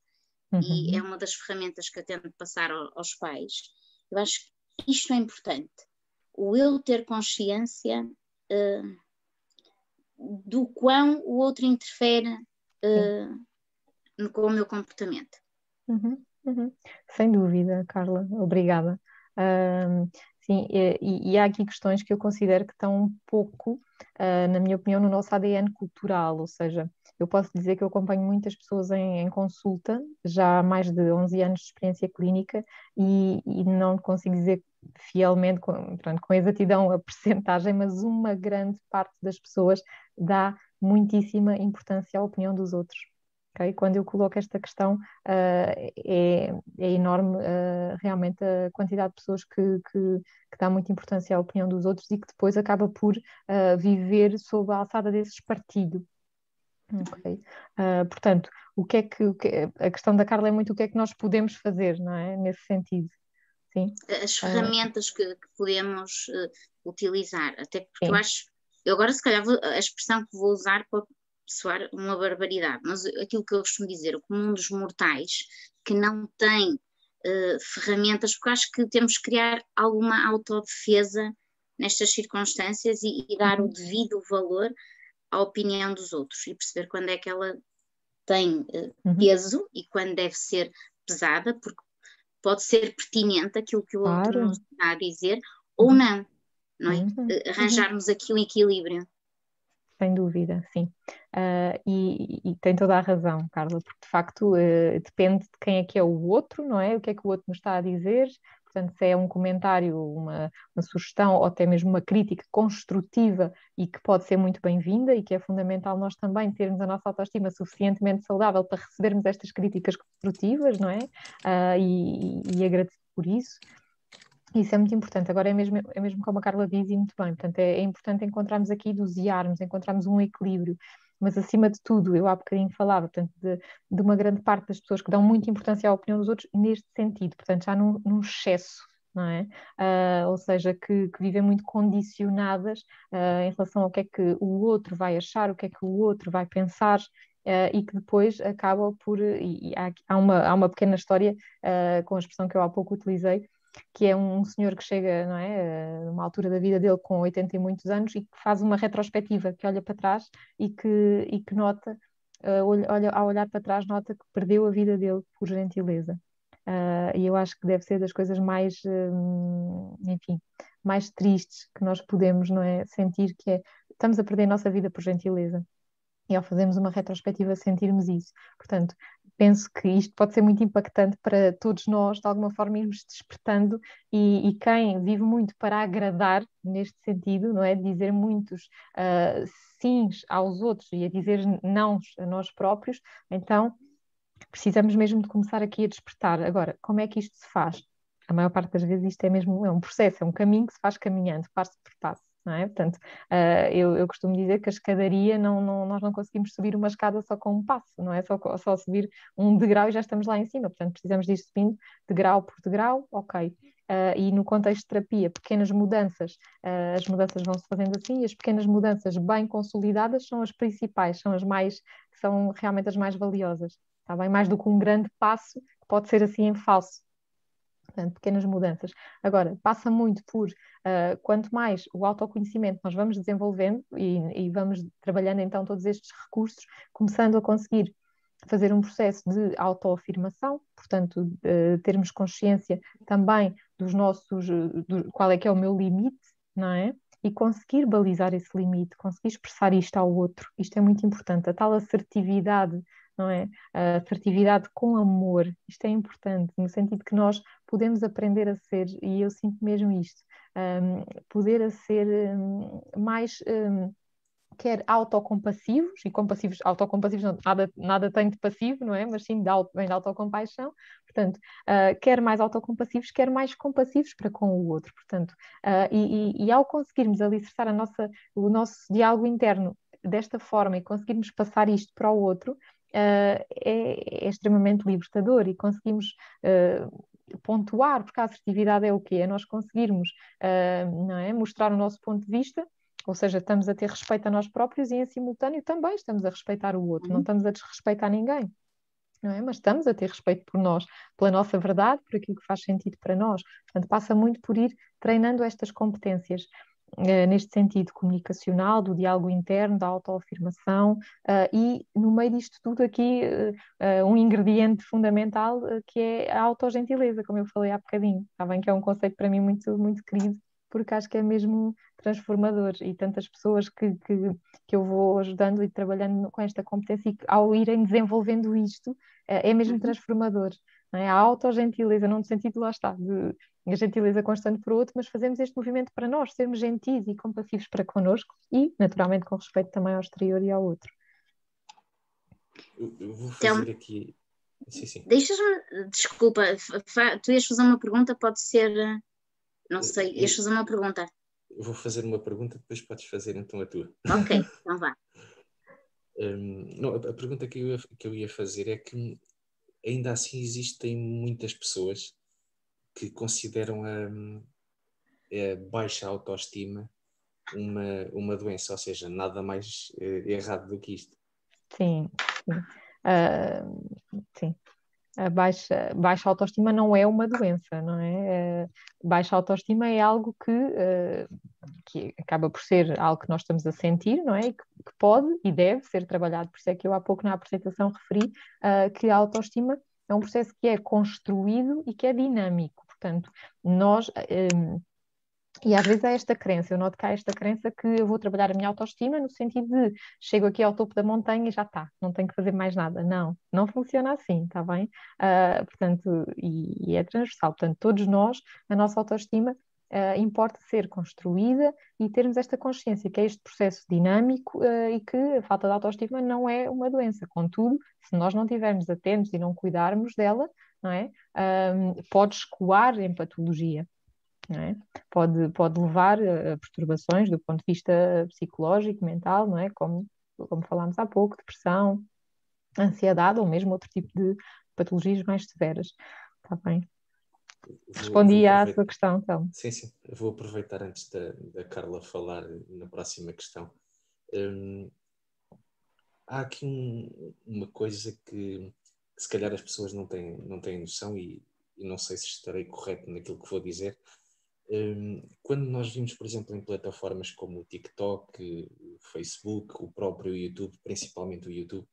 Speaker 3: e é uma das ferramentas que eu tento passar aos pais, eu acho que isto é importante. O eu ter consciência do quão o outro interfere com o meu comportamento.
Speaker 2: Sem dúvida, Carla, obrigada. Sim, e há aqui questões que eu considero que estão um pouco, na minha opinião, no nosso ADN cultural, ou seja, eu posso dizer que eu acompanho muitas pessoas em consulta, já há mais de 11 anos de experiência clínica, e não consigo dizer fielmente, com exatidão a percentagem, mas uma grande parte das pessoas dá muitíssima importância à opinião dos outros. Okay? Quando eu coloco esta questão, é enorme realmente a quantidade de pessoas que dá muita importância à opinião dos outros e que depois acaba por viver sob a alçada desse espartilho. Okay. Portanto, a questão da Carla é muito o que é que nós podemos fazer, não é? Nesse sentido. Sim.
Speaker 3: As ferramentas que podemos utilizar, até porque eu agora se calhar a expressão que vou usar pode soar uma barbaridade, mas aquilo que eu costumo dizer, o comum dos mortais que não tem ferramentas, porque acho que temos que criar alguma autodefesa nestas circunstâncias e dar o devido valor à opinião dos outros e perceber quando é que ela tem peso e quando deve ser pesada, porque pode ser pertinente aquilo que o outro nos está a dizer ou não é? Arranjarmos aqui um equilíbrio.
Speaker 2: Sem dúvida, sim. E tem toda a razão, Carla, porque de facto depende de quem é que é o outro, não é? O que é que o outro nos está a dizer. Portanto, se é um comentário, uma sugestão ou até mesmo uma crítica construtiva e que pode ser muito bem-vinda e que é fundamental nós também termos a nossa autoestima suficientemente saudável para recebermos estas críticas construtivas, não é? E agradecer por isso. Isso é muito importante. Agora é mesmo como a Carla diz e muito bem. Portanto, é importante encontrarmos aqui, dosearmos, encontrarmos um equilíbrio. Mas, acima de tudo, eu há bocadinho falava, portanto, de uma grande parte das pessoas que dão muita importância à opinião dos outros neste sentido. Portanto, já num excesso, não é? Ou seja, que vivem muito condicionadas em relação ao que é que o outro vai achar, o que é que o outro vai pensar. E que depois acaba por... E há uma pequena história, com a expressão que eu há pouco utilizei, que é um senhor que chega, não é, numa altura da vida dele com 80 e muitos anos e que faz uma retrospectiva, que olha para trás e que nota, ao olhar para trás, nota que perdeu a vida dele por gentileza. E eu acho que deve ser das coisas mais, enfim, mais tristes que nós podemos, não é, sentir, que é, estamos a perder a nossa vida por gentileza. E ao fazermos uma retrospectiva sentirmos isso. Portanto, penso que isto pode ser muito impactante para todos nós, de alguma forma irmos despertando e quem vive muito para agradar, neste sentido, não é? Dizer muitos sims aos outros e a dizer nãos a nós próprios, então precisamos mesmo de começar aqui a despertar. Agora, como é que isto se faz? A maior parte das vezes isto é um processo, é um caminho que se faz caminhando, passo por passo. Não é? Portanto, eu costumo dizer que a escadaria, nós não conseguimos subir uma escada só com um passo, não é só subir um degrau e já estamos lá em cima, portanto precisamos de ir subindo degrau por degrau, ok. E no contexto de terapia, pequenas mudanças, as mudanças vão-se fazendo assim, e as pequenas mudanças bem consolidadas são as principais, são realmente as mais valiosas, está bem? Mais do que um grande passo, que pode ser assim em falso. Portanto, pequenas mudanças. Agora, passa muito por, quanto mais o autoconhecimento nós vamos desenvolvendo e vamos trabalhando então todos estes recursos, começando a conseguir fazer um processo de autoafirmação, portanto, termos consciência também dos nossos, qual é que é o meu limite, não é? E conseguir balizar esse limite, conseguir expressar isto ao outro, isto é muito importante, a tal assertividade, não é? A assertividade com amor, isto é importante, no sentido que nós podemos aprender a ser, e eu sinto mesmo isto, poder a ser mais quer autocompassivos, e compassivos, autocompassivos não, nada tem de passivo, não é? Mas sim vem de autocompaixão, portanto, quer mais autocompassivos, quer mais compassivos para com o outro, portanto, e ao conseguirmos alicerçar o nosso diálogo interno desta forma e conseguirmos passar isto para o outro, é extremamente libertador e conseguimos pontuar, porque a assertividade é o quê? É nós conseguirmos não é? Mostrar o nosso ponto de vista, ou seja, estamos a ter respeito a nós próprios e em simultâneo também estamos a respeitar o outro, não estamos a desrespeitar ninguém, não é? Mas estamos a ter respeito por nós, pela nossa verdade, por aquilo que faz sentido para nós. Portanto, passa muito por ir treinando estas competências, neste sentido comunicacional, do diálogo interno, da autoafirmação, e no meio disto tudo aqui, um ingrediente fundamental, que é a autogentileza, como eu falei há bocadinho, está bem? Que é um conceito para mim muito, muito querido, porque acho que é mesmo transformador e tantas pessoas que eu vou ajudando e trabalhando com esta competência e que, ao irem desenvolvendo isto, é mesmo transformador. Não é? A autogentileza, não no sentido, lá está, de a gentileza constante para o outro, mas fazemos este movimento para nós, sermos gentis e compassivos para connosco e, naturalmente, com respeito também ao exterior e ao outro.
Speaker 1: Eu vou
Speaker 3: Então,
Speaker 1: fazer aqui... Sim.
Speaker 3: Deixas-me, desculpa, tu ias fazer uma pergunta, pode ser, não sei, ias fazer uma pergunta.
Speaker 1: Eu vou fazer uma pergunta, depois podes fazer então a tua.
Speaker 3: Ok, então vá.
Speaker 1: Não, a pergunta que eu ia fazer é que ainda assim existem muitas pessoas que consideram a baixa autoestima uma doença, ou seja, nada mais errado do que isto.
Speaker 2: Sim. Sim. A baixa autoestima não é uma doença, não é? Baixa autoestima é algo que acaba por ser algo que nós estamos a sentir, não é? E que pode e deve ser trabalhado. Por isso é que eu há pouco na apresentação referi que a autoestima é um processo que é construído e que é dinâmico. Portanto, nós... E às vezes há esta crença, eu noto que há esta crença que eu vou trabalhar a minha autoestima no sentido de chego aqui ao topo da montanha e já está, não tenho que fazer mais nada. Não funciona assim, está bem? Portanto, e é transversal. Portanto, todos nós, a nossa autoestima importa ser construída e termos esta consciência que é este processo dinâmico e que a falta de autoestima não é uma doença. Contudo, se nós não estivermos atentos e não cuidarmos dela, não é? Pode escoar em patologia. Não é? Pode levar a perturbações do ponto de vista psicológico, mental, não é? Como falámos há pouco, depressão, ansiedade ou mesmo outro tipo de patologias mais severas. Está bem? Respondi à sua questão, então.
Speaker 1: Sim. Eu vou aproveitar antes da Carla falar na próxima questão. Há aqui uma coisa que se calhar as pessoas não têm noção e não sei se estarei correto naquilo que vou dizer. Quando nós vimos, por exemplo, em plataformas como o TikTok, o Facebook, o próprio YouTube, principalmente o YouTube,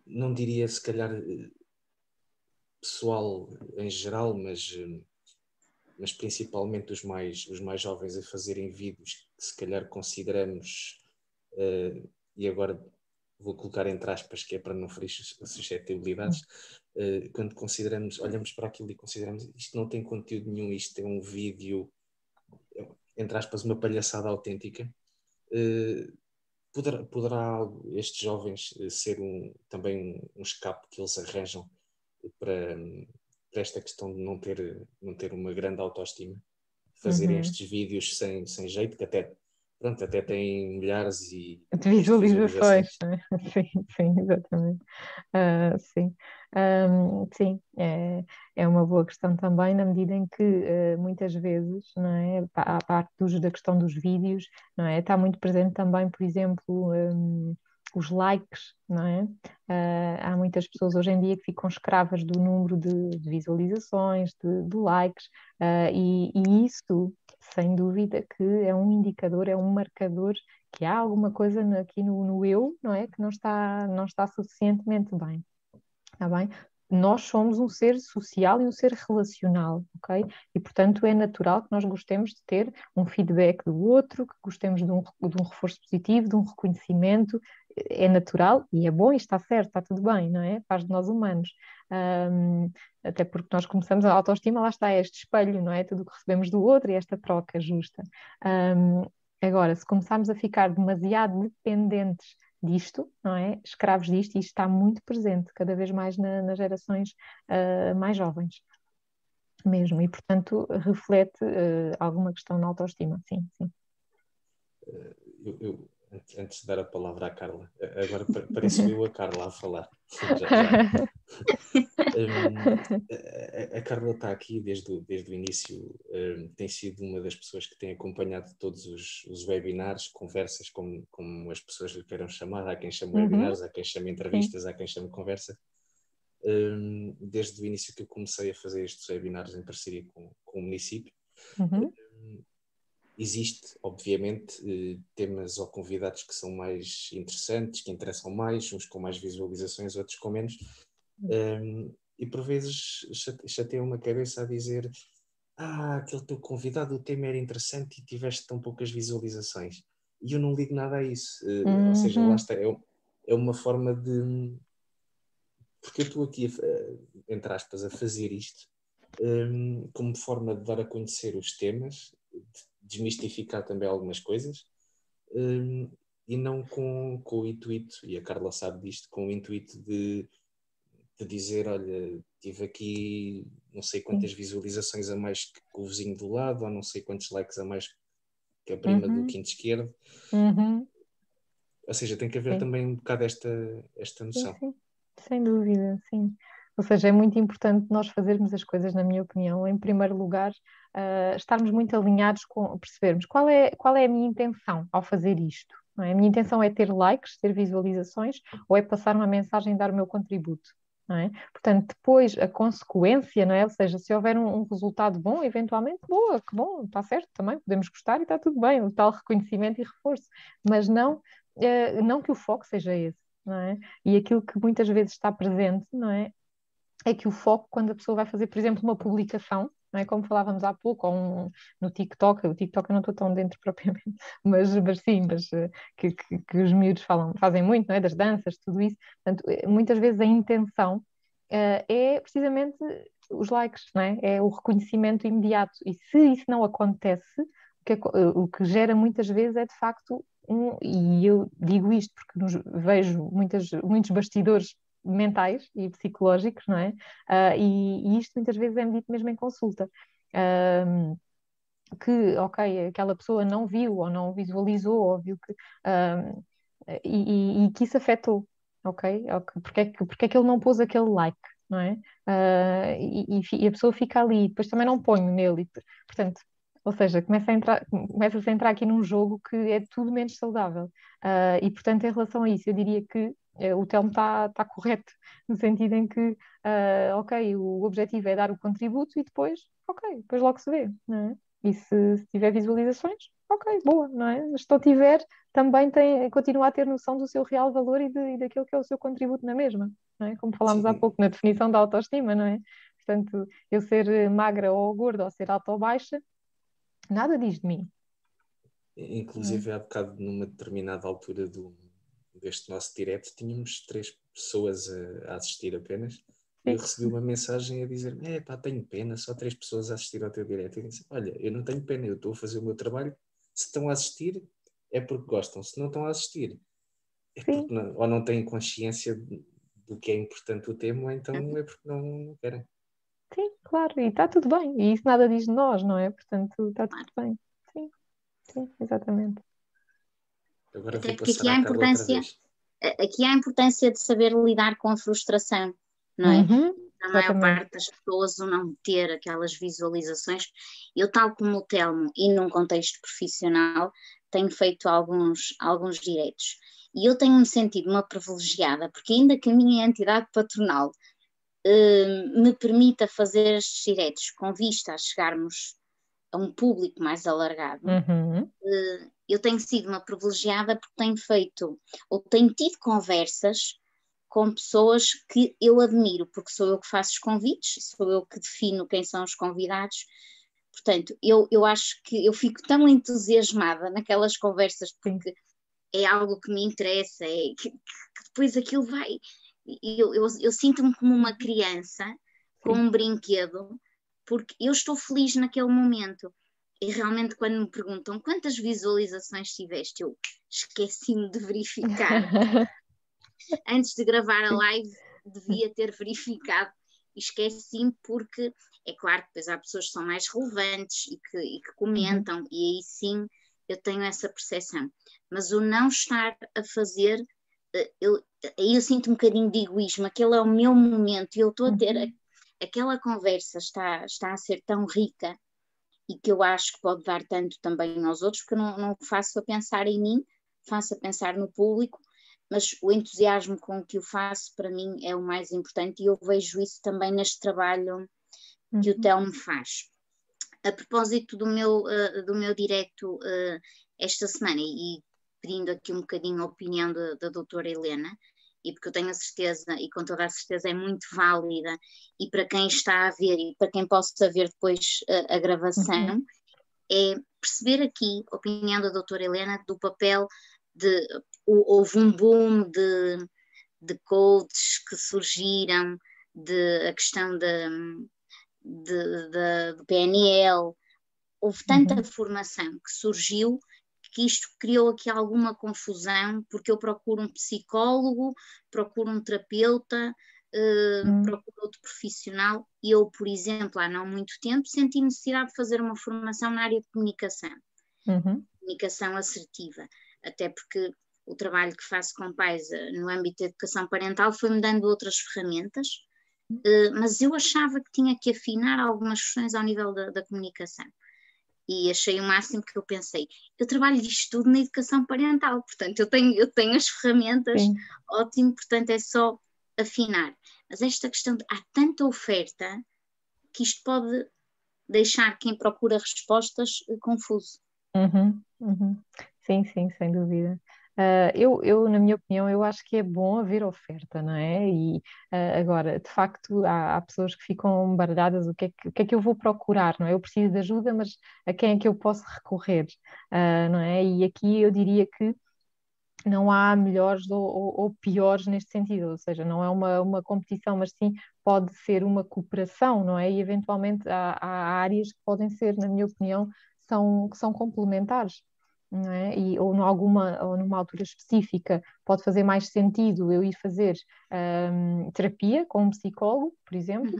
Speaker 1: não diria se calhar pessoal em geral, mas principalmente os mais jovens a fazerem vídeos que se calhar consideramos, e agora vou colocar entre aspas, que é para não ferir suscetibilidades, quando olhamos para aquilo e consideramos isto não tem conteúdo nenhum, isto é um vídeo, entre aspas, uma palhaçada autêntica, poderá estes jovens ser também um escape que eles arranjam para esta questão de não ter uma grande autoestima, fazerem estes vídeos sem jeito, que até têm milhares de
Speaker 2: visualizações. Sim, exatamente. Sim, é uma boa questão também, na medida em que muitas vezes, não é, a parte da questão dos vídeos, não é, está muito presente também, por exemplo, os likes, não é? Há muitas pessoas hoje em dia que ficam escravas do número de visualizações, de likes, e isso, sem dúvida, que é um indicador, é um marcador que há alguma coisa aqui no eu, não é? Que não está suficientemente bem. Está bem? nós somos um ser social e um ser relacional, ok? E, portanto, é natural que nós gostemos de ter um feedback do outro, que gostemos de um reforço positivo, de um reconhecimento. É natural e é bom e está certo, está tudo bem, não é? Faz de nós humanos. Até porque nós começamos a autoestima, lá está, é este espelho, não é? Tudo o que recebemos do outro e esta troca justa. Agora, se começarmos a ficar demasiado dependentes disto, não é? Escravos disto, e isto está muito presente cada vez mais nas gerações mais jovens mesmo, e portanto reflete alguma questão na autoestima, sim, sim.
Speaker 1: Antes de dar a palavra à Carla, agora parece eu a Carla a falar. Já. A Carla está aqui desde o início, tem sido uma das pessoas que tem acompanhado todos os webinars, conversas, como as pessoas lhe queiram chamar. Há quem chame webinars, há quem chame entrevistas, há quem chame conversa. Desde o início que eu comecei a fazer estes webinars em parceria com o município. Existe, obviamente, temas ou convidados que são mais interessantes, que interessam mais, uns com mais visualizações, outros com menos. E por vezes chateia-me a cabeça a dizer: aquele teu convidado, o tema era interessante e tiveste tão poucas visualizações. E eu não ligo nada a isso. Ou seja, lá está, é uma forma de... Porque eu estou aqui, entre aspas, a fazer isto como forma de dar a conhecer os temas, de desmistificar também algumas coisas, e não com o intuito, e a Carla sabe disto, com o intuito de dizer: olha, tive aqui não sei quantas visualizações a mais que o vizinho do lado, ou não sei quantos likes a mais que a prima do quinto esquerdo. Ou seja, tem que haver também um bocado esta noção.
Speaker 2: Sim. Sem dúvida, sim. Ou seja, é muito importante nós fazermos as coisas, na minha opinião, em primeiro lugar, estarmos muito alinhados com percebermos qual é a minha intenção ao fazer isto. Não é? A minha intenção é ter likes, ter visualizações, ou é passar uma mensagem e dar o meu contributo. Não é? Portanto, depois a consequência, não é? Ou seja, se houver um resultado bom, eventualmente, boa, que bom, está certo também, podemos gostar e está tudo bem, o tal reconhecimento e reforço, mas não que o foco seja esse. Não é? E aquilo que muitas vezes está presente, não é? É que o foco, quando a pessoa vai fazer, por exemplo, uma publicação, não é? Como falávamos há pouco, ou no TikTok, o TikTok eu não estou tão dentro propriamente, mas sim, que os miúdos fazem muito, não é? Das danças, tudo isso. Portanto, muitas vezes a intenção é precisamente os likes, não é? É o reconhecimento imediato. E se isso não acontece, o que gera muitas vezes é de facto e eu digo isto porque vejo muitos bastidores mentais e psicológicos, não é? E isto muitas vezes é dito mesmo em consulta. Que, ok, aquela pessoa não viu ou não visualizou ou viu que... e que isso afetou, ok? Porque é que ele não pôs aquele like, não é? E a pessoa fica ali, depois também não ponho nele, portanto... Ou seja, começa-se a entrar aqui num jogo que é tudo menos saudável. E, portanto, em relação a isso, eu diria que o Telmo está correto, no sentido em que, ok, o objetivo é dar o contributo e depois logo se vê, não é? E se tiver visualizações, ok, boa, não é? Mas se não tiver, também continua a ter noção do seu real valor e daquilo que é o seu contributo na mesma, não é? Como falámos há pouco na definição da autoestima, não é? Portanto, eu ser magra ou gorda ou ser alta ou baixa, nada diz de mim.
Speaker 1: Inclusive, há bocado, numa determinada altura deste nosso direto, tínhamos 3 pessoas a assistir apenas. Eu recebi uma mensagem a dizer-me: tenho pena, só 3 pessoas a assistir ao teu direto. Eu disse: olha, eu não tenho pena, eu estou a fazer o meu trabalho. Se estão a assistir, é porque gostam. Se não estão a assistir, é porque ou não têm consciência do que é importante o tema, ou então é porque não querem.
Speaker 2: Sim, claro, e está tudo bem. E isso nada diz de nós, não é? Portanto, está tudo bem. Sim, exatamente.
Speaker 1: Agora
Speaker 3: até
Speaker 1: vou
Speaker 3: porque
Speaker 1: passar à Carla outra vez.
Speaker 3: Aqui há a importância de saber lidar com a frustração, não é? A maior parte das pessoas, o não ter aquelas visualizações. Eu, tal como o Telmo, e num contexto profissional, tenho feito alguns direitos. E eu tenho-me sentido uma privilegiada, porque ainda que a minha entidade patronal me permita fazer estes direitos com vista a chegarmos a um público mais alargado, eu tenho sido uma privilegiada porque tenho feito, ou tenho tido conversas com pessoas que eu admiro, porque sou eu que faço os convites, sou eu que defino quem são os convidados. Portanto, eu acho que eu fico tão entusiasmada naquelas conversas, porque é algo que me interessa, que depois aquilo vai... Eu sinto-me como uma criança com um brinquedo, porque eu estou feliz naquele momento. E realmente quando me perguntam quantas visualizações tiveste, eu esqueci-me de verificar. Antes de gravar a live devia ter verificado e esqueci-me, porque é claro que depois há pessoas que são mais relevantes e que comentam, e aí sim eu tenho essa percepção. Mas o não estar a fazer, aí eu sinto um bocadinho de egoísmo, aquele é o meu momento e eu estou a ter aquela conversa, está a ser tão rica, e que eu acho que pode dar tanto também aos outros, porque eu não faço a pensar em mim, faço a pensar no público, mas o entusiasmo com que o faço para mim é o mais importante, e eu vejo isso também neste trabalho que o Telmo faz. A propósito do meu direto esta semana, e pedindo aqui um bocadinho a opinião da doutora Helena, e porque eu tenho a certeza, e com toda a certeza é muito válida, e para quem está a ver e para quem possa ver depois a gravação, é perceber aqui a opinião da doutora Helena do papel de... Houve um boom de coaches que surgiram, a questão do PNL, houve tanta formação que surgiu, que isto criou aqui alguma confusão, porque eu procuro um psicólogo, procuro um terapeuta, procuro outro profissional, e eu, por exemplo, há não muito tempo, senti necessidade de fazer uma formação na área de comunicação, comunicação assertiva, até porque o trabalho que faço com pais no âmbito da educação parental foi-me dando outras ferramentas, mas eu achava que tinha que afinar algumas questões ao nível da comunicação. E achei o máximo, que eu pensei, eu trabalho isto tudo na educação parental, portanto eu tenho as ferramentas, ótimo, portanto é só afinar. Mas esta questão de há tanta oferta que isto pode deixar quem procura respostas confuso.
Speaker 2: Sim, sem dúvida. Eu, na minha opinião, eu acho que é bom haver oferta, não é? E agora, de facto, há pessoas que ficam baralhadas, o que é que eu vou procurar, não é? Eu preciso de ajuda, mas a quem é que eu posso recorrer, não é? E aqui eu diria que não há melhores ou piores neste sentido, ou seja, não é uma competição, mas sim pode ser uma cooperação, não é? E eventualmente há áreas que podem ser, na minha opinião, que são complementares. Não é? Ou numa altura específica pode fazer mais sentido eu ir fazer terapia com um psicólogo, por exemplo,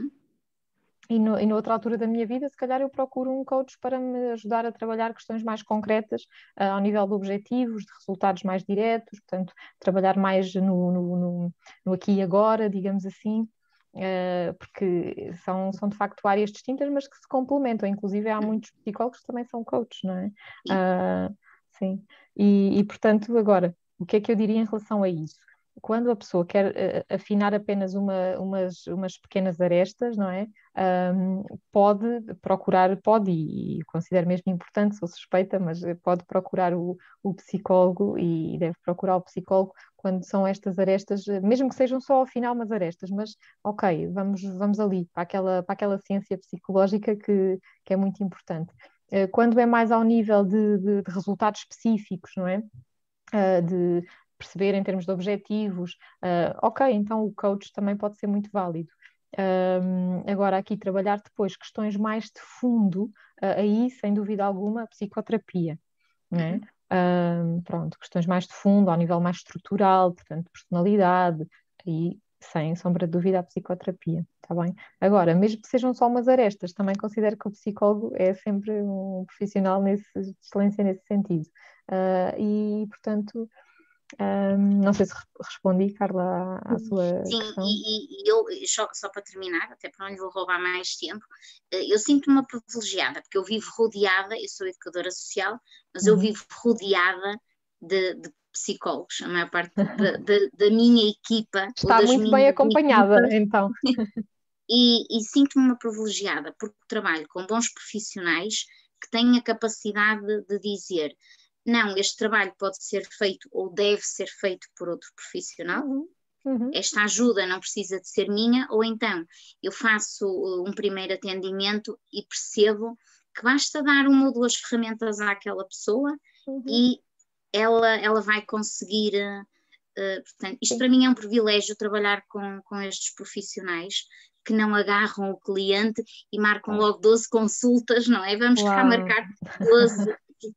Speaker 2: e noutra altura da minha vida, se calhar eu procuro um coach para me ajudar a trabalhar questões mais concretas ao nível de objetivos, de resultados mais diretos, portanto, trabalhar mais no aqui e agora, digamos assim, porque são de facto áreas distintas, mas que se complementam. Inclusive, há muitos psicólogos que também são coaches, não é? Sim. E, portanto, agora, o que é que eu diria em relação a isso? Quando a pessoa quer afinar apenas umas pequenas arestas, não é? Pode procurar, e considero mesmo importante, sou suspeita, mas pode procurar o psicólogo, e deve procurar o psicólogo quando são estas arestas, mesmo que sejam só ao final umas arestas, mas ok, vamos ali, para aquela ciência psicológica que é muito importante. Quando é mais ao nível de resultados específicos, não é? De perceber em termos de objetivos, ok, então o coach também pode ser muito válido. Agora, aqui trabalhar depois questões mais de fundo, aí, sem dúvida alguma, a psicoterapia, não é? Pronto, questões mais de fundo, ao nível mais estrutural, portanto, personalidade, aí, sem sombra de dúvida, a psicoterapia, está bem? Agora, mesmo que sejam só umas arestas, também considero que o psicólogo é sempre um profissional de excelência nesse sentido. E, portanto, não sei se respondi, Carla, à sua
Speaker 3: Sim,
Speaker 2: questão.
Speaker 3: E eu, só para terminar, até para não lhe vou roubar mais tempo, eu sinto-me privilegiada, porque eu vivo rodeada, eu sou educadora social, mas eu vivo rodeada de psicólogos, a maior parte da minha equipa.
Speaker 2: Está muito bem acompanhada, então.
Speaker 3: E sinto-me privilegiada, porque trabalho com bons profissionais que têm a capacidade de dizer: não, este trabalho pode ser feito ou deve ser feito por outro profissional, esta ajuda não precisa de ser minha, ou então eu faço um primeiro atendimento e percebo que basta dar uma ou duas ferramentas àquela pessoa e ela vai conseguir. Portanto, isto para mim é um privilégio trabalhar com estes profissionais que não agarram o cliente e marcam logo 12 consultas, não é? Vamos cá marcar 12, que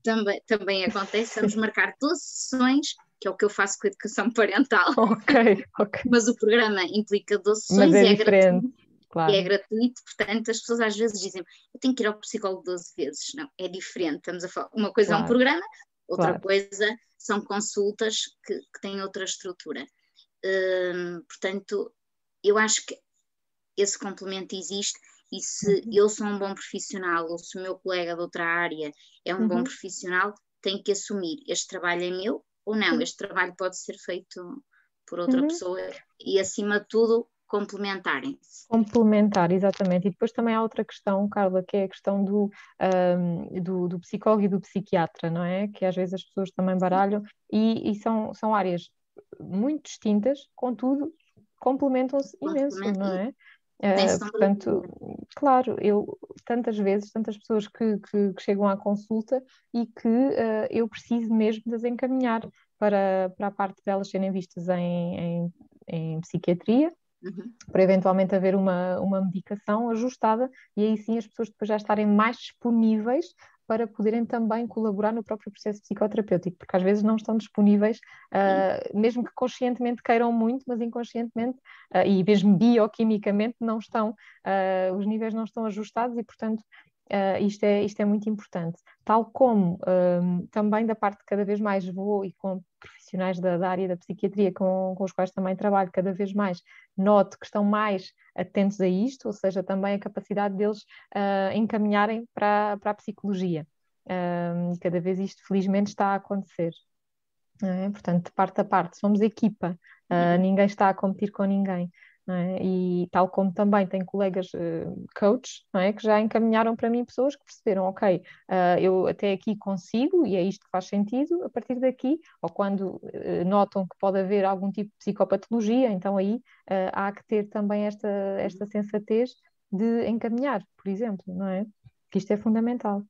Speaker 3: também acontece, vamos marcar 12 sessões, que é o que eu faço com a educação parental.
Speaker 2: Ok.
Speaker 3: Mas o programa implica 12 sessões
Speaker 2: Mas é
Speaker 3: e é
Speaker 2: diferente,
Speaker 3: gratuito.
Speaker 2: claro.
Speaker 3: E é gratuito, portanto as pessoas às vezes dizem, eu tenho que ir ao psicólogo 12 vezes. Não, é diferente, estamos a falar, uma coisa é um programa, outra coisa são consultas que têm outra estrutura. Portanto, eu acho que esse complemento existe, e se eu sou um bom profissional ou se o meu colega de outra área é um bom profissional, tem que assumir, este trabalho é meu ou não, este trabalho pode ser feito por outra pessoa, e acima de tudo complementarem-se.
Speaker 2: Complementar, exatamente. E depois também há outra questão, Carla, que é a questão do psicólogo e do psiquiatra, não é? Que às vezes as pessoas também baralham, e são áreas muito distintas, contudo complementam-se imenso, não é? Portanto, claro, tantas pessoas que chegam à consulta e que eu preciso mesmo de as encaminhar para a parte delas serem vistas em psiquiatria, para eventualmente haver uma medicação ajustada, e aí sim as pessoas depois já estarem mais disponíveis para poderem também colaborar no próprio processo psicoterapêutico, porque às vezes não estão disponíveis, mesmo que conscientemente queiram muito, mas inconscientemente e mesmo bioquimicamente não estão, os níveis não estão ajustados, e portanto isto é muito importante. Tal como também da parte que cada vez mais vou, e com profissionais da área da psiquiatria com os quais também trabalho, cada vez mais noto que estão mais atentos a isto, ou seja, também a capacidade deles encaminharem para a psicologia. Cada vez isto felizmente está a acontecer. Portanto, de parte a parte, somos equipa, ninguém está a competir com ninguém. Não é? E tal como também tenho colegas coaches, não é? Que já encaminharam para mim pessoas que perceberam, ok, eu até aqui consigo e é isto que faz sentido, a partir daqui, ou quando notam que pode haver algum tipo de psicopatologia, então aí há que ter também esta sensatez de encaminhar, por exemplo, não é? Que isto é fundamental.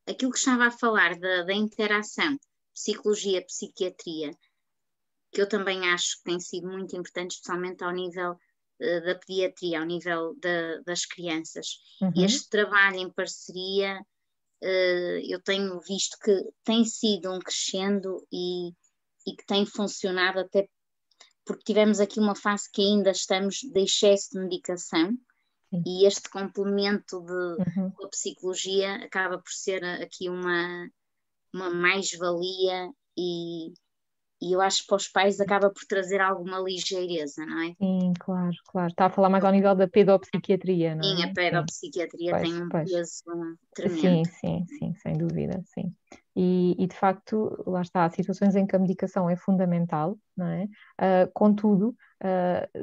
Speaker 3: Aquilo que estava a falar da interação psicologia-psiquiatria, que eu também acho que tem sido muito importante, especialmente ao nível da pediatria, ao nível das crianças. Este trabalho em parceria, eu tenho visto que tem sido um crescendo e que tem funcionado, até porque tivemos aqui uma fase que ainda estamos de excesso de medicação, e este complemento com a psicologia acaba por ser aqui uma mais-valia, e eu acho que para os pais acaba por trazer alguma ligeireza, não é?
Speaker 2: Sim, claro. Está a falar mais ao nível da pedopsiquiatria, não é?
Speaker 3: Sim, a pedopsiquiatria tem um peso tremendo.
Speaker 2: Sim, sem dúvida, sim. E de facto, lá está, há situações em que a medicação é fundamental, não é? Contudo,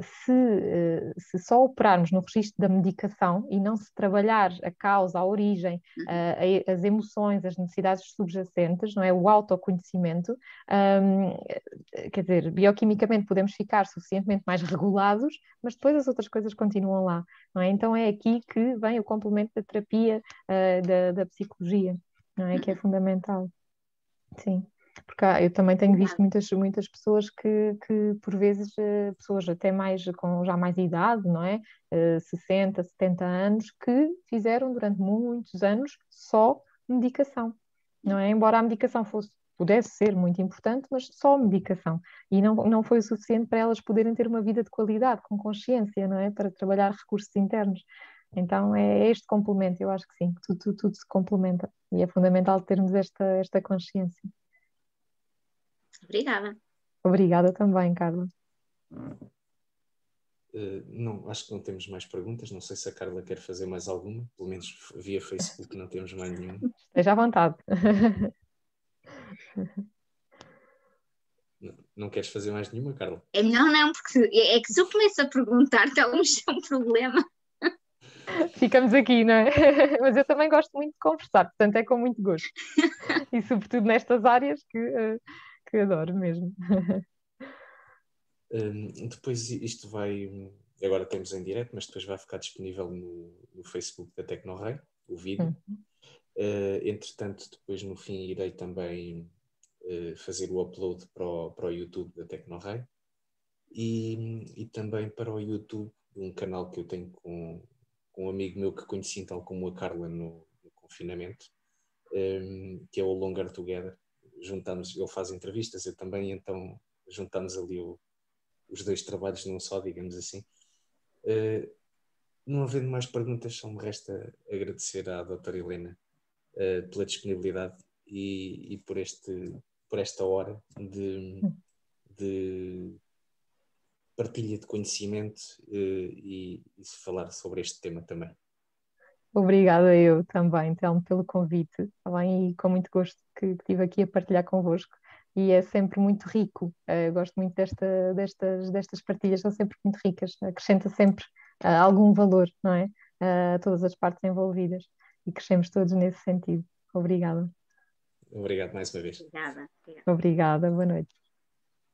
Speaker 2: se só operarmos no registro da medicação e não se trabalhar a causa, a origem, as emoções, as necessidades subjacentes, não é? O autoconhecimento, quer dizer, bioquimicamente podemos ficar suficientemente mais regulados, mas depois as outras coisas continuam lá, não é? Então é aqui que vem o complemento da terapia, da psicologia, não é? Que é fundamental. Sim, porque eu também tenho visto muitas pessoas que por vezes, pessoas até com já mais idade, não é? 60, 70 anos, que fizeram durante muitos anos só medicação, não é? Embora a medicação pudesse ser muito importante, mas só medicação. E não foi o suficiente para elas poderem ter uma vida de qualidade, com consciência, não é? Para trabalhar recursos internos. Então é este complemento, eu acho que sim, tudo se complementa, e é fundamental termos esta consciência.
Speaker 3: Obrigada.
Speaker 2: Obrigada também, Carla.
Speaker 1: Não, acho que não temos mais perguntas. Não sei se a Carla quer fazer mais alguma, pelo menos via Facebook não temos mais nenhuma.
Speaker 2: Esteja à vontade.
Speaker 1: Não queres fazer mais nenhuma, Carla?
Speaker 3: É melhor não, porque é que se eu começo a perguntar, talvez seja um problema.
Speaker 2: Ficamos aqui, não é? Mas eu também gosto muito de conversar, portanto é com muito gosto. E sobretudo nestas áreas que que adoro mesmo.
Speaker 1: Depois isto vai, agora temos em direto, mas depois vai ficar disponível no Facebook da Tecnorei, o vídeo. Entretanto, depois no fim irei também fazer o upload para o YouTube da Tecnorei e também para o YouTube de um canal que eu tenho com um amigo meu que conheci, tal como a Carla, no confinamento, que é o Longer Together. Juntamos, ele faz entrevistas, eu também, então juntamos ali os dois trabalhos num só, digamos assim. Não havendo mais perguntas, só me resta agradecer à doutora Helena pela disponibilidade e por esta hora de partilha de conhecimento e falar sobre este tema também.
Speaker 2: Obrigada eu também, Telmo, pelo convite, tá bem? E com muito gosto que estive aqui a partilhar convosco. E é sempre muito rico. Eu gosto muito destas partilhas, são sempre muito ricas. Acrescenta sempre algum valor, não é? A todas as partes envolvidas. E crescemos todos nesse sentido. Obrigada.
Speaker 1: Obrigado mais uma vez.
Speaker 3: Obrigada.
Speaker 2: Obrigada, boa noite.